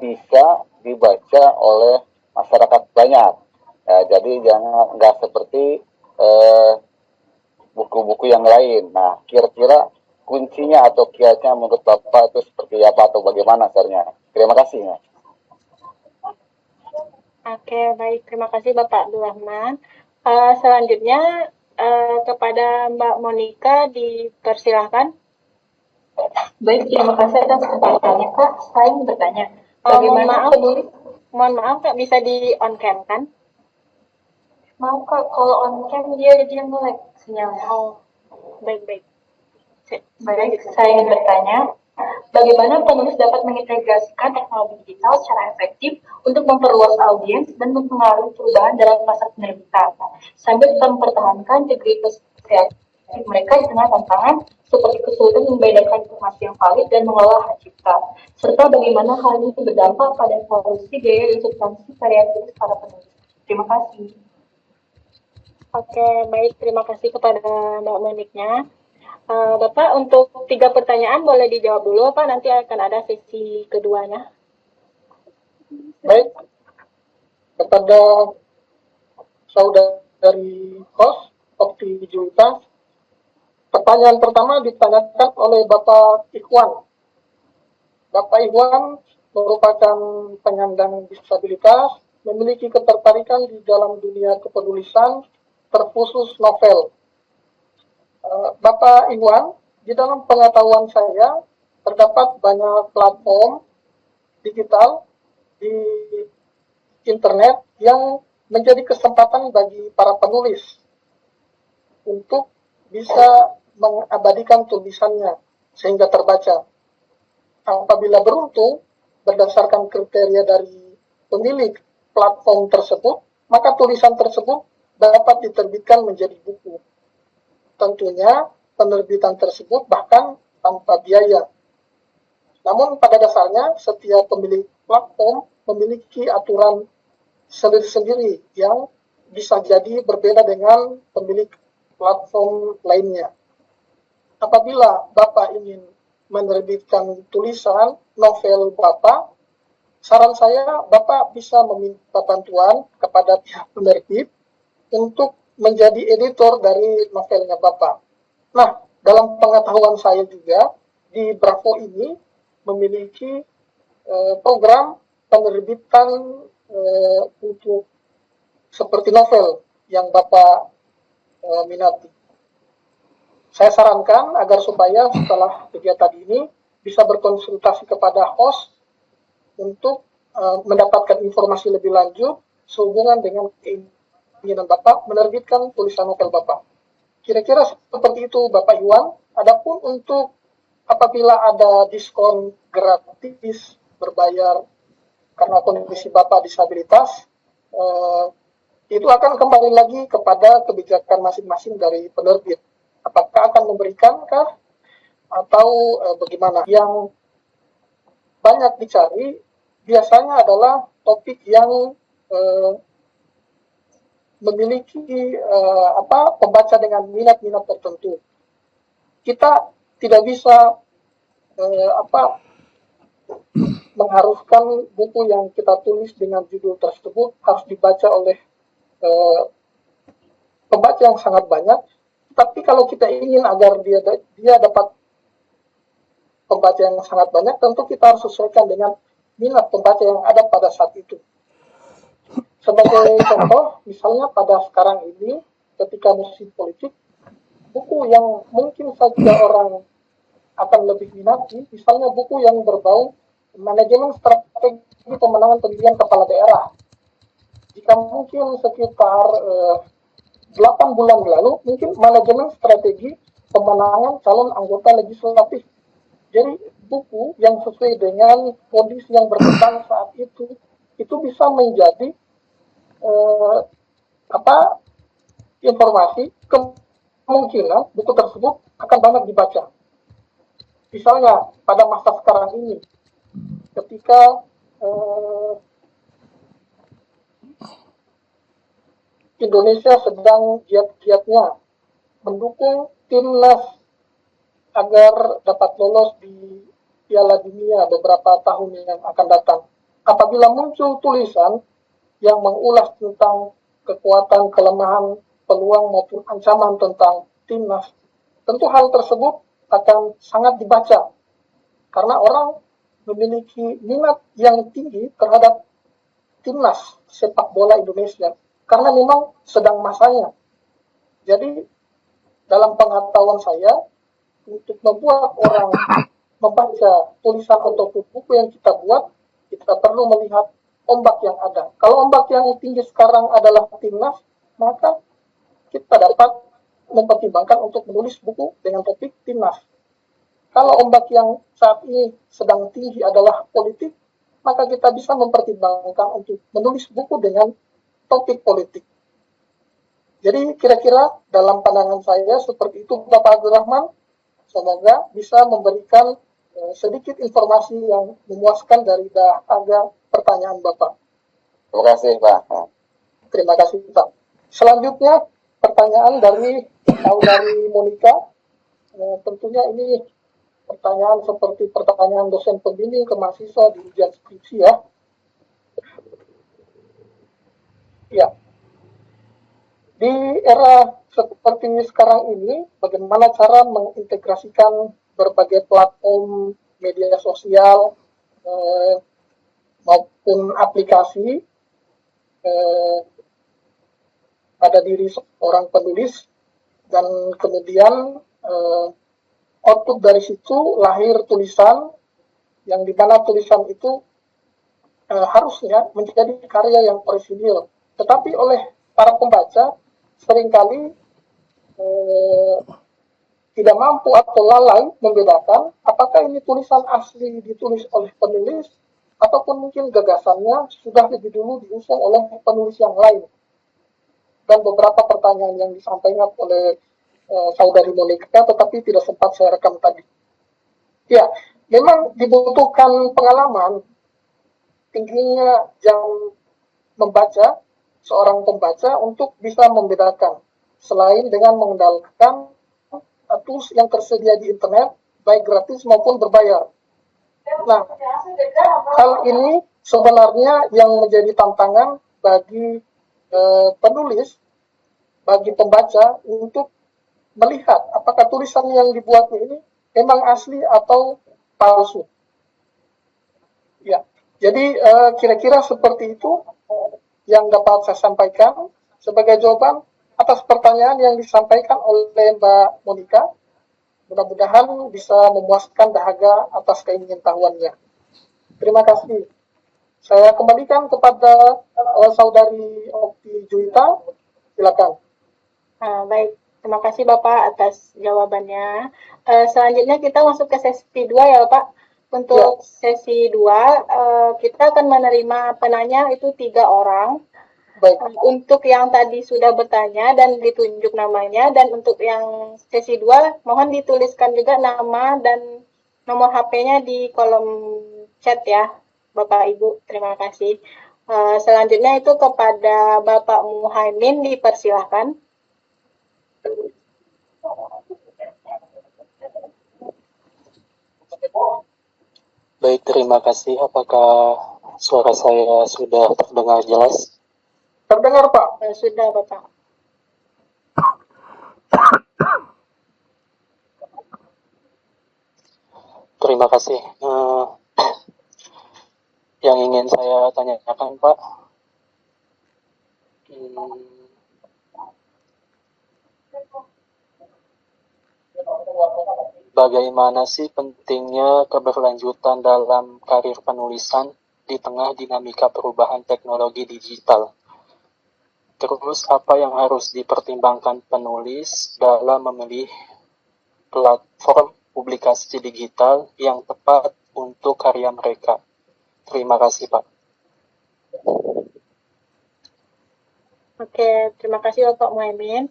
Speaker 5: bisa dibaca oleh masyarakat banyak. Jadi jangan nggak seperti buku-buku yang lain. Nah, kira-kira kuncinya atau kiatnya menurut Bapak itu seperti apa atau bagaimana sebenarnya? Terima kasih. Ya.
Speaker 1: Oke, baik. Terima kasih Bapak Abdul Rahman. Selanjutnya kepada Mbak Monica dipersilahkan.
Speaker 6: Baik, terima kasih atas kesempatannya Kak. Saya ingin bertanya, bagaimana penulis?
Speaker 1: Mohon maaf Kak, bisa di on cam kan?
Speaker 6: Mau Kak, kalau on cam dia nge-lag sinyalnya.
Speaker 1: Oh, baik-baik.
Speaker 6: Baik, saya ingin bertanya, bagaimana penulis dapat mengintegrasikan teknologi digital secara efektif untuk memperluas audiens dan mempengaruhi perubahan dalam pasar penerbitan, sambil tetap mempertahankan integritas kreatif mereka di tengah tantangan seperti kesulitan membedakan informasi yang valid dan mengolah hak cipta, serta bagaimana hal ini berdampak pada evolusi gaya dan substansi karya tulis para penulis. Terima kasih.
Speaker 1: Oke, baik. Terima kasih kepada Mbak Moniknya. Bapak, untuk 3 pertanyaan boleh dijawab dulu, Pak. Nanti akan ada sesi keduanya.
Speaker 3: Baik, kepada saudari host, Okti Juwita, pertanyaan pertama ditanyakan oleh Bapak Ikhwan. Bapak Ikhwan merupakan penyandang disabilitas, memiliki ketertarikan di dalam dunia kepenulisan, terkhusus novel. Bapak Ikhwan, di dalam pengetahuan saya, terdapat banyak platform digital di internet yang menjadi kesempatan bagi para penulis untuk bisa mengabadikan tulisannya sehingga terbaca. Apabila beruntung, berdasarkan kriteria dari pemilik platform tersebut, maka tulisan tersebut dapat diterbitkan menjadi buku. Tentunya penerbitan tersebut bahkan tanpa biaya. Namun pada dasarnya setiap pemilik platform memiliki aturan sendiri-sendiri yang bisa jadi berbeda dengan pemilik platform lainnya. Apabila Bapak ingin menerbitkan tulisan novel Bapak, saran saya Bapak bisa meminta bantuan kepada pihak penerbit untuk menjadi editor dari novelnya Bapak. Nah, dalam pengetahuan saya juga, di Bravo ini memiliki program penerbitan untuk seperti novel yang Bapak minati. Saya sarankan agar supaya setelah kegiatan ini bisa berkonsultasi kepada host untuk mendapatkan informasi lebih lanjut sehubungan dengan keinginan Bapak menerbitkan tulisan novel Bapak. Kira-kira seperti itu Bapak Iwan. Adapun untuk apabila ada diskon gratis berbayar karena kondisi Bapak disabilitas, itu akan kembali lagi kepada kebijakan masing-masing dari penerbit. Apakah akan memberikan atau bagaimana? Yang banyak dicari biasanya adalah topik yang memiliki pembaca dengan minat-minat tertentu. Kita tidak bisa mengharuskan buku yang kita tulis dengan judul tersebut harus dibaca oleh pembaca yang sangat banyak. Tapi kalau kita ingin agar dia dapat pembaca yang sangat banyak, tentu kita harus sesuaikan dengan minat pembaca yang ada pada saat itu. Sebagai contoh, misalnya pada sekarang ini, ketika musim politik, buku yang mungkin saja orang akan lebih minati, misalnya buku yang berbau manajemen strategi pemenangan pemilihan kepala daerah. Jika mungkin sekitar 8 bulan lalu, mungkin manajemen strategi pemenangan calon anggota legislatif. Jadi buku yang sesuai dengan kondisi yang berkembang saat itu bisa menjadi informasi, kemungkinan buku tersebut akan banyak dibaca. Misalnya pada masa sekarang ini, ketika Indonesia sedang giat-giatnya mendukung timnas agar dapat lolos di Piala Dunia beberapa tahun yang akan datang. Apabila muncul tulisan yang mengulas tentang kekuatan, kelemahan, peluang maupun ancaman tentang timnas, tentu hal tersebut akan sangat dibaca karena orang memiliki minat yang tinggi terhadap timnas sepak bola Indonesia karena memang sedang masanya. Jadi dalam pengetahuan saya, untuk membuat orang membaca tulisan ataupun buku yang kita buat, kita perlu melihat ombak yang ada. Kalau ombak yang tinggi sekarang adalah timnas, maka kita dapat mempertimbangkan untuk menulis buku dengan topik timnas. Kalau ombak yang saat ini sedang tinggi adalah politik, maka kita bisa mempertimbangkan untuk menulis buku dengan topik politik. Jadi kira-kira dalam pandangan saya seperti itu Bapak Abdul Rahman. Semoga bisa memberikan sedikit informasi yang memuaskan dari dahaga pertanyaan Bapak.
Speaker 5: Terima kasih Pak.
Speaker 3: Terima kasih Pak. Selanjutnya pertanyaan dari saudari Monica. Tentunya ini pertanyaan seperti pertanyaan dosen pembimbing ke mahasiswa di ujian skripsi ya. Ya. Di era seperti sekarang ini, bagaimana cara mengintegrasikan berbagai platform media sosial maupun aplikasi pada diri seorang penulis, dan kemudian output dari situ lahir tulisan yang dimana tulisan itu harusnya menjadi karya yang orisinil, tetapi oleh para pembaca seringkali tidak mampu atau lalai membedakan apakah ini tulisan asli ditulis oleh penulis ataupun mungkin gagasannya sudah lebih dulu diusung oleh penulis yang lain. Dan beberapa pertanyaan yang disampaikan oleh saudari Monica tetapi tidak sempat saya rekam tadi. Ya, memang dibutuhkan pengalaman, tingginya jam membaca seorang pembaca untuk bisa membedakan, selain dengan mengandalkan tools yang tersedia di internet, baik gratis maupun berbayar. Nah, hal ini sebenarnya yang menjadi tantangan bagi penulis, bagi pembaca untuk melihat apakah tulisan yang dibuatnya ini memang asli atau palsu. Ya, jadi kira-kira seperti itu yang dapat saya sampaikan sebagai jawaban atas pertanyaan yang disampaikan oleh Mbak Monica. Mudah-mudahan bisa memuaskan dahaga atas keingintahuannya. Terima kasih. Saya kembalikan kepada saudari Okti Juwita. Silakan.
Speaker 1: Baik, terima kasih Bapak atas jawabannya. Selanjutnya kita masuk ke sesi 2 ya Pak. Untuk sesi 2, kita akan menerima penanya itu 3 orang.
Speaker 3: Baik.
Speaker 1: Untuk yang tadi sudah bertanya dan ditunjuk namanya, dan untuk yang sesi 2, mohon dituliskan juga nama dan nomor HP-nya di kolom chat ya, Bapak Ibu. Terima kasih. Selanjutnya itu kepada Bapak Muhaimin dipersilahkan.
Speaker 7: Baik, terima kasih. Apakah suara saya sudah terdengar jelas?
Speaker 3: Terdengar Pak?
Speaker 1: Sudah Bapak.
Speaker 7: Terima kasih. Yang ingin saya tanyakan Pak, bagaimana sih pentingnya keberlanjutan dalam karir penulisan di tengah dinamika perubahan teknologi digital? Terus apa yang harus dipertimbangkan penulis dalam memilih platform publikasi digital yang tepat untuk karya mereka? Terima kasih Pak.
Speaker 1: Oke, terima kasih Bapak Muhaimin.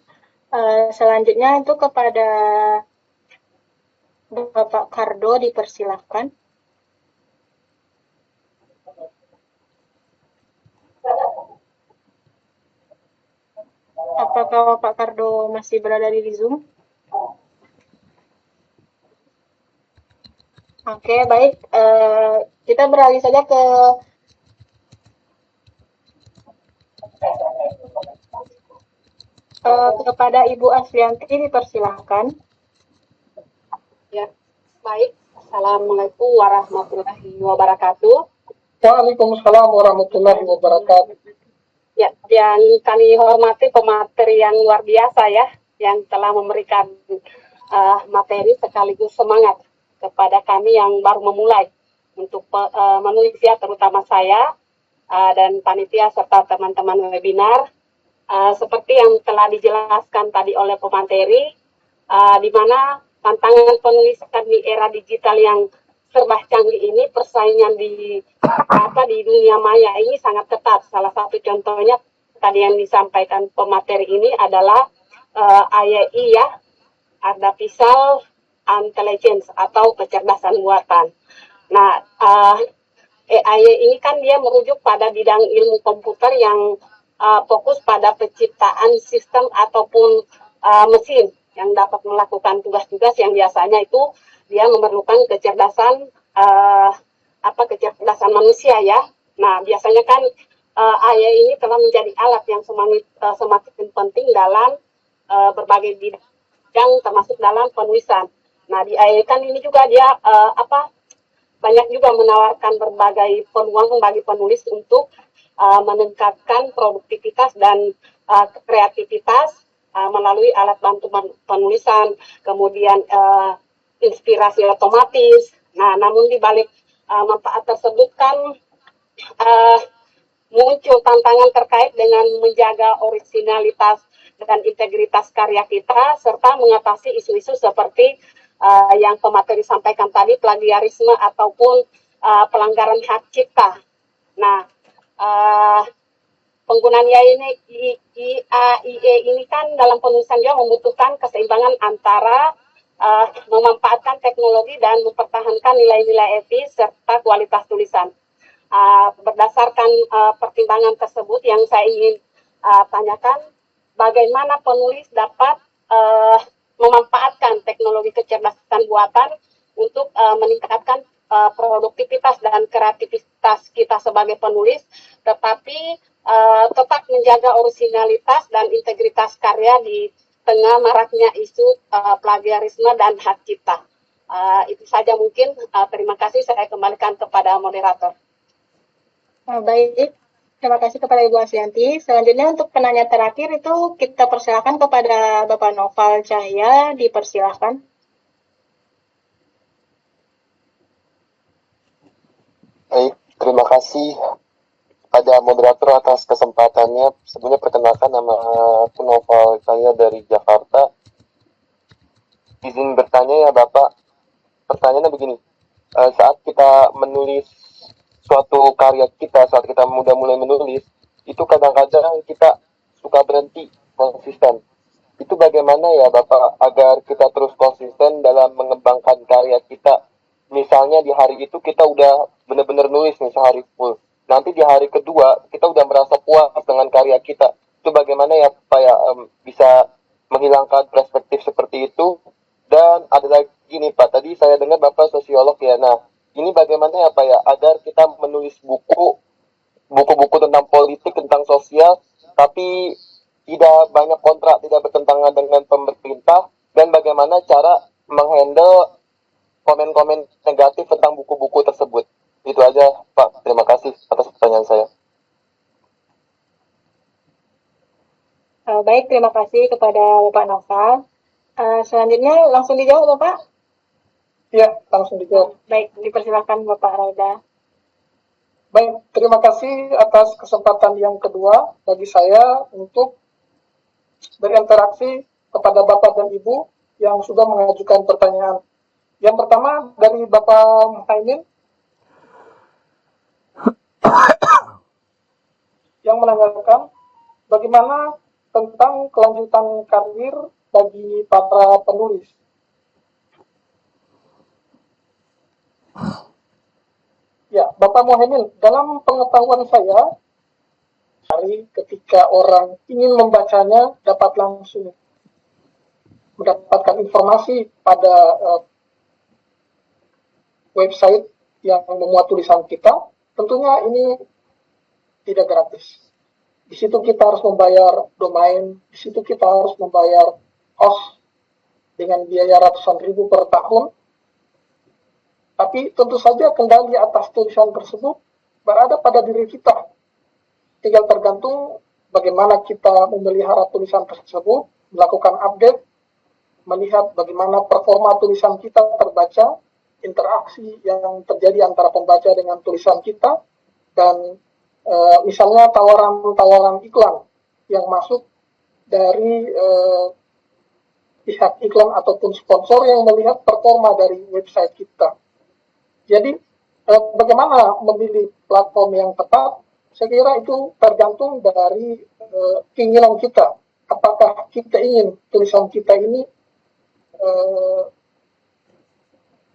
Speaker 1: Selanjutnya itu kepada Bapak Kardo dipersilahkan. Apakah Bapak Kardo masih berada di Zoom? Oke, baik. Kita beralih saja kepada Ibu Asrianti, dipersilahkan.
Speaker 8: Ya, baik. Assalamualaikum warahmatullahi wabarakatuh.
Speaker 3: Waalaikumsalam warahmatullahi wabarakatuh.
Speaker 8: Ya, yang kami hormati pemateri yang luar biasa ya, yang telah memberikan materi sekaligus semangat kepada kami yang baru memulai untuk menulis ya, terutama saya dan panitia serta teman-teman webinar. Seperti yang telah dijelaskan tadi oleh pemateri, di mana tantangan penulisan di era digital yang serba canggih ini, persaingan di dunia maya ini sangat ketat. Salah satu contohnya tadi yang disampaikan pemateri ini adalah AI ya, artificial intelligence atau kecerdasan buatan. Nah, AI ini kan dia merujuk pada bidang ilmu komputer yang fokus pada penciptaan sistem ataupun mesin yang dapat melakukan tugas-tugas yang biasanya itu dia memerlukan kecerdasan kecerdasan manusia ya. Nah, biasanya kan AI ini telah menjadi alat yang semakin penting dalam berbagai bidang termasuk dalam penulisan. Nah, di AI kan ini juga dia banyak juga menawarkan berbagai peluang bagi penulis untuk meningkatkan produktivitas dan kreativitas melalui alat bantu penulisan, kemudian inspirasi otomatis. Nah, namun di balik manfaat tersebut kan muncul tantangan terkait dengan menjaga originalitas dan integritas karya kita, serta mengatasi isu-isu seperti yang pemateri sampaikan tadi, plagiarisme ataupun pelanggaran hak cipta. Nah, penggunaan IAE ini kan dalam penulisan juga membutuhkan keseimbangan antara memanfaatkan teknologi dan mempertahankan nilai-nilai etis serta kualitas tulisan. Berdasarkan pertimbangan tersebut yang saya ingin tanyakan, bagaimana penulis dapat memanfaatkan teknologi kecerdasan buatan untuk meningkatkan produktivitas dan kreativitas kita sebagai penulis, tetapi tetap menjaga originalitas dan integritas karya di tengah maraknya isu plagiarisme dan hak cipta. Itu saja mungkin. Terima kasih, saya kembalikan kepada moderator.
Speaker 1: Baik, terima kasih kepada Ibu Asrianti. Selanjutnya untuk penanya terakhir itu kita persilakan kepada Bapak Noval Cahya, dipersilakan.
Speaker 7: Baik, terima kasih pada moderator atas kesempatannya. Sebelumnya perkenalkan, nama aku Noval Cahya dari Jakarta. Izin bertanya ya Bapak, pertanyaannya begini, saat kita menulis suatu karya kita, saat kita mulai menulis, itu kadang-kadang kita suka berhenti konsisten. Itu bagaimana ya Bapak agar kita terus konsisten dalam mengembangkan karya kita? Misalnya di hari itu kita udah benar-benar nulis nih sehari full. Nanti di hari kedua kita udah merasa puas dengan karya kita. Itu bagaimana ya Pak ya bisa menghilangkan perspektif seperti itu? Dan ada lagi nih Pak, tadi saya dengar Bapak sosiolog ya. Nah, ini bagaimana ya Pak ya agar kita menulis buku-buku tentang politik, tentang sosial, tapi tidak banyak kontrak, tidak bertentangan dengan pemerintah, dan bagaimana cara menghandle komen-komen negatif tentang buku-buku tersebut. Itu aja Pak, terima kasih atas pertanyaan saya.
Speaker 1: Baik, terima kasih kepada Bapak Noval. Selanjutnya langsung dijawab Bapak?
Speaker 3: Ya, langsung dijawab.
Speaker 1: Baik, dipersilakan Bapak Raida.
Speaker 3: Baik, terima kasih atas kesempatan yang kedua bagi saya untuk berinteraksi kepada Bapak dan Ibu yang sudah mengajukan pertanyaan. Yang pertama dari Bapak Muhaimin yang menanyakan bagaimana tentang kelanjutan karir bagi para penulis. Ya, Bapak Muhaimin, dalam pengetahuan saya, ketika orang ingin membacanya dapat langsung mendapatkan informasi pada website yang memuat tulisan kita, tentunya ini tidak gratis. Di situ kita harus membayar domain, di situ kita harus membayar host dengan biaya ratusan ribu per tahun. Tapi tentu saja kendali atas tulisan tersebut berada pada diri kita. Tinggal tergantung bagaimana kita memelihara tulisan tersebut, melakukan update, melihat bagaimana performa tulisan kita terbaca, interaksi yang terjadi antara pembaca dengan tulisan kita, dan misalnya tawaran-tawaran iklan yang masuk dari pihak iklan ataupun sponsor yang melihat performa dari website kita. Jadi bagaimana memilih platform yang tepat, saya kira itu tergantung dari keinginan kita. Apakah kita ingin tulisan kita ini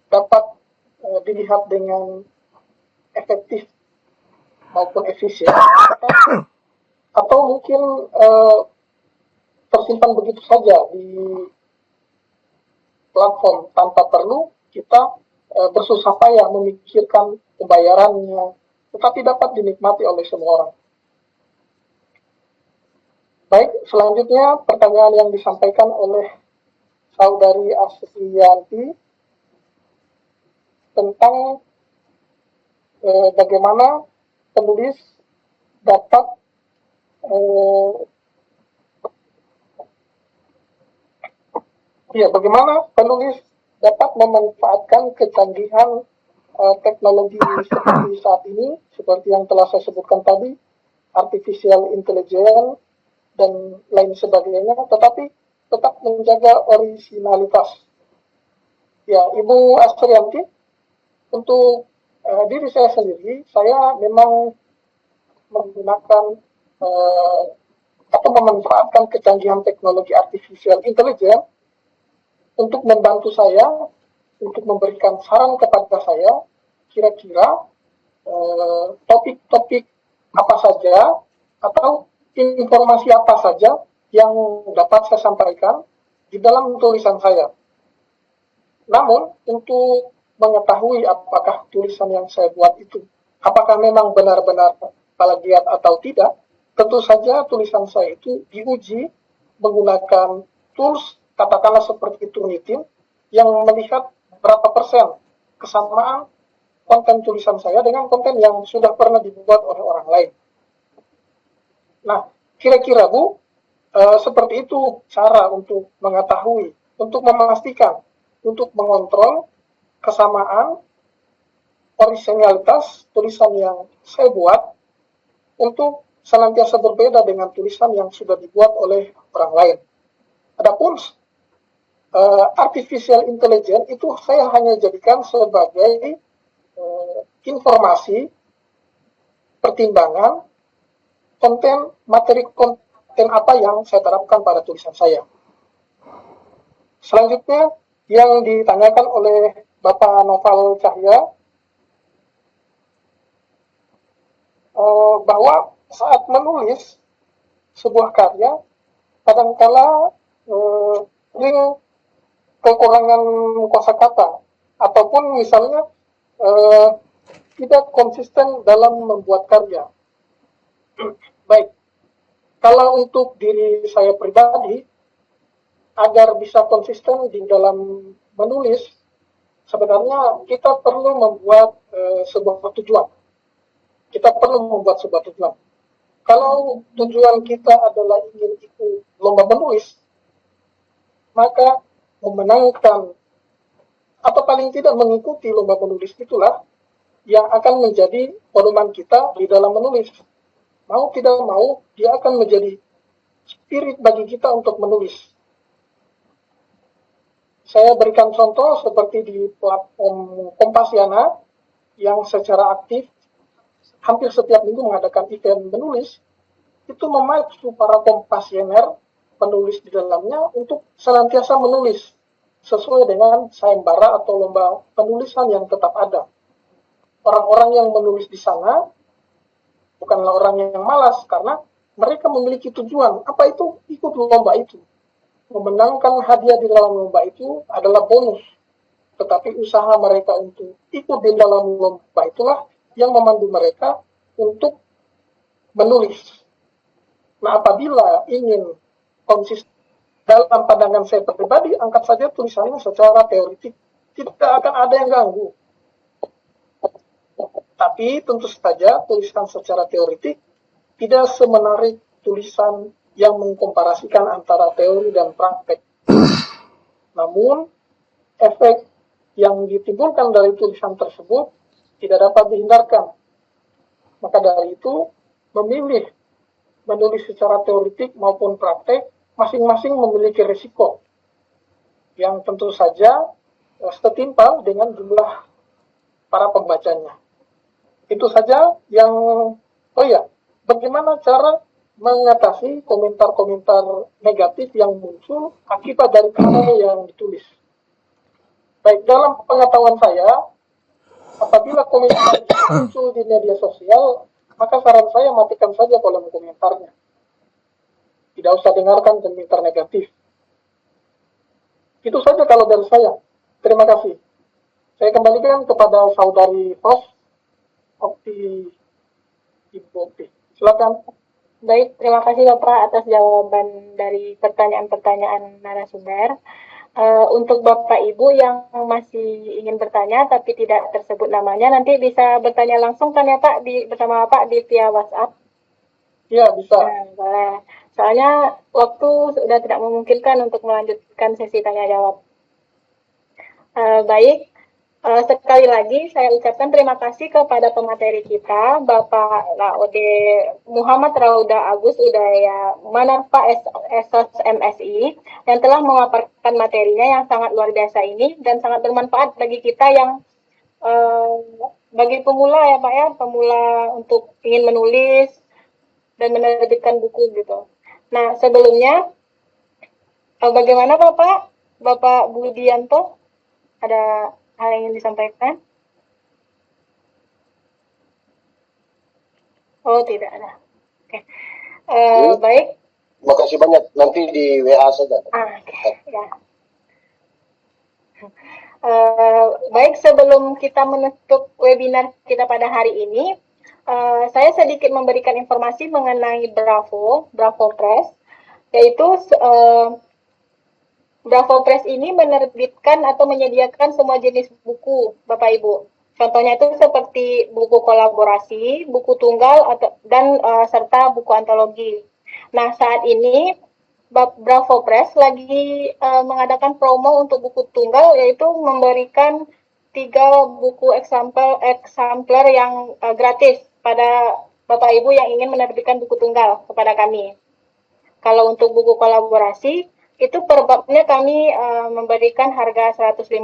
Speaker 3: dapat dilihat dengan efektif maupun efisien, atau mungkin tersimpan begitu saja di platform tanpa perlu kita bersusah payah memikirkan pembayarannya, tetapi dapat dinikmati oleh semua orang. Baik, selanjutnya pertanyaan yang disampaikan oleh saudari Asriyanti tentang bagaimana penulis dapat bagaimana penulis dapat memanfaatkan kecanggihan teknologi seperti saat ini, seperti yang telah saya sebutkan tadi, artificial intelligence dan lain sebagainya, tetapi tetap menjaga originalitas. Ya, Ibu Asriyanti, untuk diri saya sendiri, saya memang menggunakan atau memanfaatkan kecanggihan teknologi artificial intelligence untuk membantu saya, untuk memberikan saran kepada saya, kira-kira topik-topik apa saja atau informasi apa saja yang dapat saya sampaikan di dalam tulisan saya. Namun, untuk mengetahui apakah tulisan yang saya buat itu, apakah memang benar-benar plagiat atau tidak, tentu saja tulisan saya itu diuji menggunakan tools, katakanlah seperti Turnitin, yang melihat berapa persen kesamaan konten tulisan saya dengan konten yang sudah pernah dibuat oleh orang lain. Nah, kira-kira Bu, seperti itu cara untuk mengetahui, untuk memastikan, untuk mengontrol kesamaan originalitas tulisan yang saya buat untuk senantiasa berbeda dengan tulisan yang sudah dibuat oleh orang lain. Adapun artificial intelligence itu saya hanya jadikan sebagai informasi, pertimbangan, materi konten apa yang saya terapkan pada tulisan saya. Selanjutnya yang ditanyakan oleh Bapak Noval Cahya, bahwa saat menulis sebuah karya, kadangkala sering kekurangan kosakata ataupun misalnya tidak konsisten dalam membuat karya. Baik, kalau untuk diri saya pribadi, agar bisa konsisten di dalam menulis, sebenarnya kita perlu membuat sebuah tujuan. Kita perlu membuat sebuah tujuan. Kalau tujuan kita adalah ingin ikut lomba menulis, maka memenangkan atau paling tidak mengikuti lomba menulis itulah yang akan menjadi pedoman kita di dalam menulis. Mau tidak mau, dia akan menjadi spirit bagi kita untuk menulis. Saya berikan contoh seperti di platform Kompasiana yang secara aktif hampir setiap minggu mengadakan event menulis, itu memacu para Kompasiener penulis di dalamnya untuk senantiasa menulis sesuai dengan sayembara atau lomba penulisan yang tetap ada. Orang-orang yang menulis di sana bukanlah orang yang malas, karena mereka memiliki tujuan. Apa itu? Ikut lomba itu. Memenangkan hadiah di dalam lomba itu adalah bonus. tetapi usaha mereka untuk ikut di dalam lomba itulah yang memandu mereka untuk menulis. Nah, apabila ingin konsisten dalam pandangan saya pribadi, angkat saja tulisannya secara teoritik. Tidak akan ada yang ganggu. Tapi tentu saja tulisan secara teoritik tidak semenarik tulisan yang mengkomparasikan antara teori dan praktek. Namun, efek yang ditimbulkan dari tulisan tersebut tidak dapat dihindarkan. Maka dari itu, memilih menulis secara teoritik maupun praktek, masing-masing memiliki risiko yang tentu saja setimpal dengan jumlah para pembacanya. Itu saja yang, bagaimana cara mengatasi komentar-komentar negatif yang muncul akibat dari karya yang ditulis. Baik, dalam pengetahuan saya, apabila komentar muncul di media sosial, maka saran saya matikan saja kolom komentarnya. Tidak usah dengarkan komentar negatif. Itu saja kalau dari saya. Terima kasih. Saya kembalikan kepada saudari host, Ibu Okti. Silakan.
Speaker 1: Baik, terima kasih Bapak atas jawaban dari pertanyaan-pertanyaan narasumber. Untuk Bapak Ibu yang masih ingin bertanya tapi tidak tersebut namanya, nanti bisa bertanya langsung kan ya Pak bersama Bapak di via WhatsApp.
Speaker 3: Iya, bisa.
Speaker 1: Nah, boleh. Soalnya waktu sudah tidak memungkinkan untuk melanjutkan sesi tanya jawab. Baik. Sekali lagi saya ucapkan terima kasih kepada pemateri kita, Bapak Laude Muhammad Rauda Agus Udaya Manarfa Esos MSI, yang telah memaparkan materinya yang sangat luar biasa ini dan sangat bermanfaat bagi kita yang bagi pemula ya Pak ya, pemula untuk ingin menulis dan menerbitkan buku gitu. Nah, sebelumnya bagaimana Bapak Budianto, ada hal yang ingin disampaikan? Oh, tidak ada. Oke. Baik.
Speaker 9: Terima kasih banyak. Nanti di WA saja.
Speaker 1: Oke. Ya. Baik, sebelum kita menutup webinar kita pada hari ini, saya sedikit memberikan informasi mengenai Bravo Press, yaitu Bravo Press ini menerbitkan atau menyediakan semua jenis buku, Bapak Ibu. Contohnya itu seperti buku kolaborasi, buku tunggal, dan serta buku antologi. Nah, saat ini Bravo Press lagi mengadakan promo untuk buku tunggal, yaitu memberikan 3 buku eksemplar yang gratis pada Bapak Ibu yang ingin menerbitkan buku tunggal kepada kami. Kalau untuk buku kolaborasi, itu per babnya kami memberikan harga 150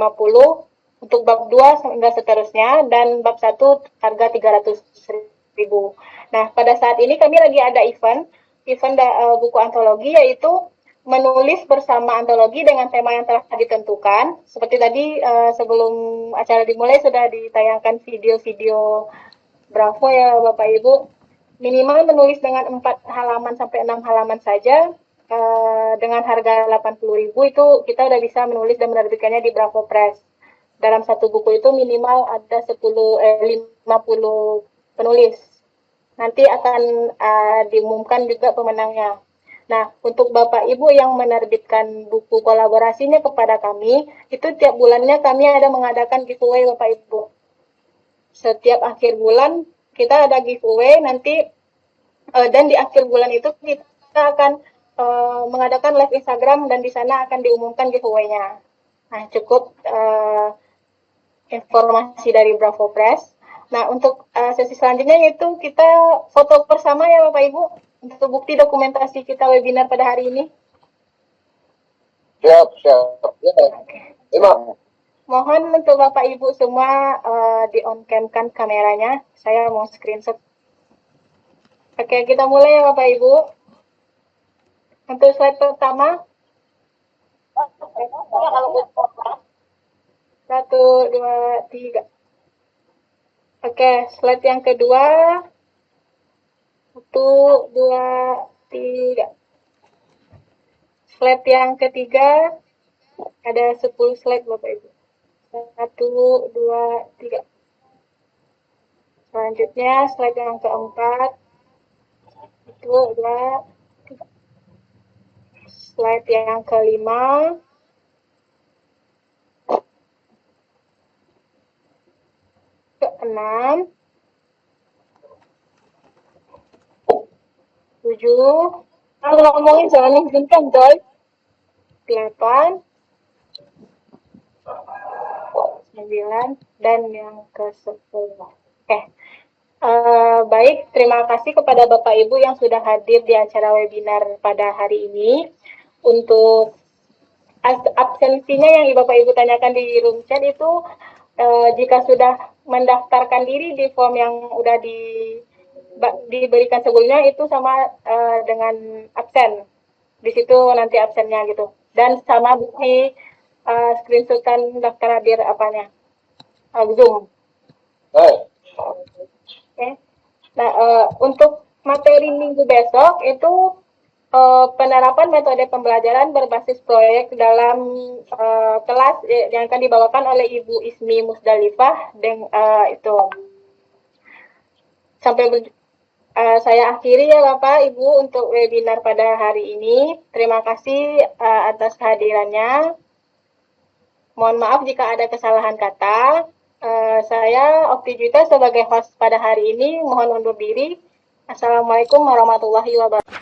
Speaker 1: untuk bab 2 hingga seterusnya, dan bab 1 harga 300.000. Nah, pada saat ini kami lagi ada event buku antologi, yaitu menulis bersama antologi dengan tema yang telah ditentukan. Seperti tadi sebelum acara dimulai sudah ditayangkan video-video Bravo ya Bapak Ibu. Minimal menulis dengan 4 halaman sampai 6 halaman saja. Dengan harga 80.000 itu kita udah bisa menulis dan menerbitkannya di Bravo Press. Dalam satu buku itu minimal ada 50 penulis. Nanti akan diumumkan juga pemenangnya. Nah, untuk Bapak Ibu yang menerbitkan buku kolaborasinya kepada kami, itu tiap bulannya kami ada mengadakan giveaway Bapak Ibu. Setiap akhir bulan kita ada giveaway nanti, dan di akhir bulan itu kita akan mengadakan live Instagram dan di sana akan diumumkan giveaway-nya. Nah, cukup informasi dari Bravo Press. Nah, untuk sesi selanjutnya yaitu kita foto bersama ya Bapak Ibu untuk bukti dokumentasi kita webinar pada hari ini.
Speaker 9: Siap. Ya.
Speaker 1: Mohon untuk Bapak Ibu semua di on cam-kan kameranya. Saya mau screenshot. Oke, kita mulai ya Bapak Ibu. Untuk slide pertama, 1, 2, 3. Oke, slide yang kedua, 1, 2, 3. Slide yang ketiga, ada 10 slide Bapak Ibu. 1, 2, 3. Selanjutnya slide yang keempat. 1, 2, 3. Slide yang kelima. Keenam. 7.
Speaker 6: Kalau ngomongin jangan mengizinkan, Joy.
Speaker 1: 8. 9 dan yang ke-10. Baik, terima kasih kepada Bapak Ibu yang sudah hadir di acara webinar pada hari ini. Untuk absensinya yang Bapak Ibu tanyakan di room chat itu jika sudah mendaftarkan diri di form yang udah diberikan sebelumnya itu sama dengan absen. Di situ nanti absennya gitu. Dan sama bukti screenshotan daftar hadir Zoom. Oke. Nah, untuk materi minggu besok itu penerapan metode pembelajaran berbasis proyek dalam kelas yang akan dibawakan oleh Ibu Ismi Musdalifah itu. Sampai saya akhiri ya Bapak Ibu untuk webinar pada hari ini. Terima kasih atas kehadirannya. Mohon maaf jika ada kesalahan kata. Saya Okti Juita sebagai host pada hari ini mohon undur diri. Assalamualaikum warahmatullahi wabarakatuh.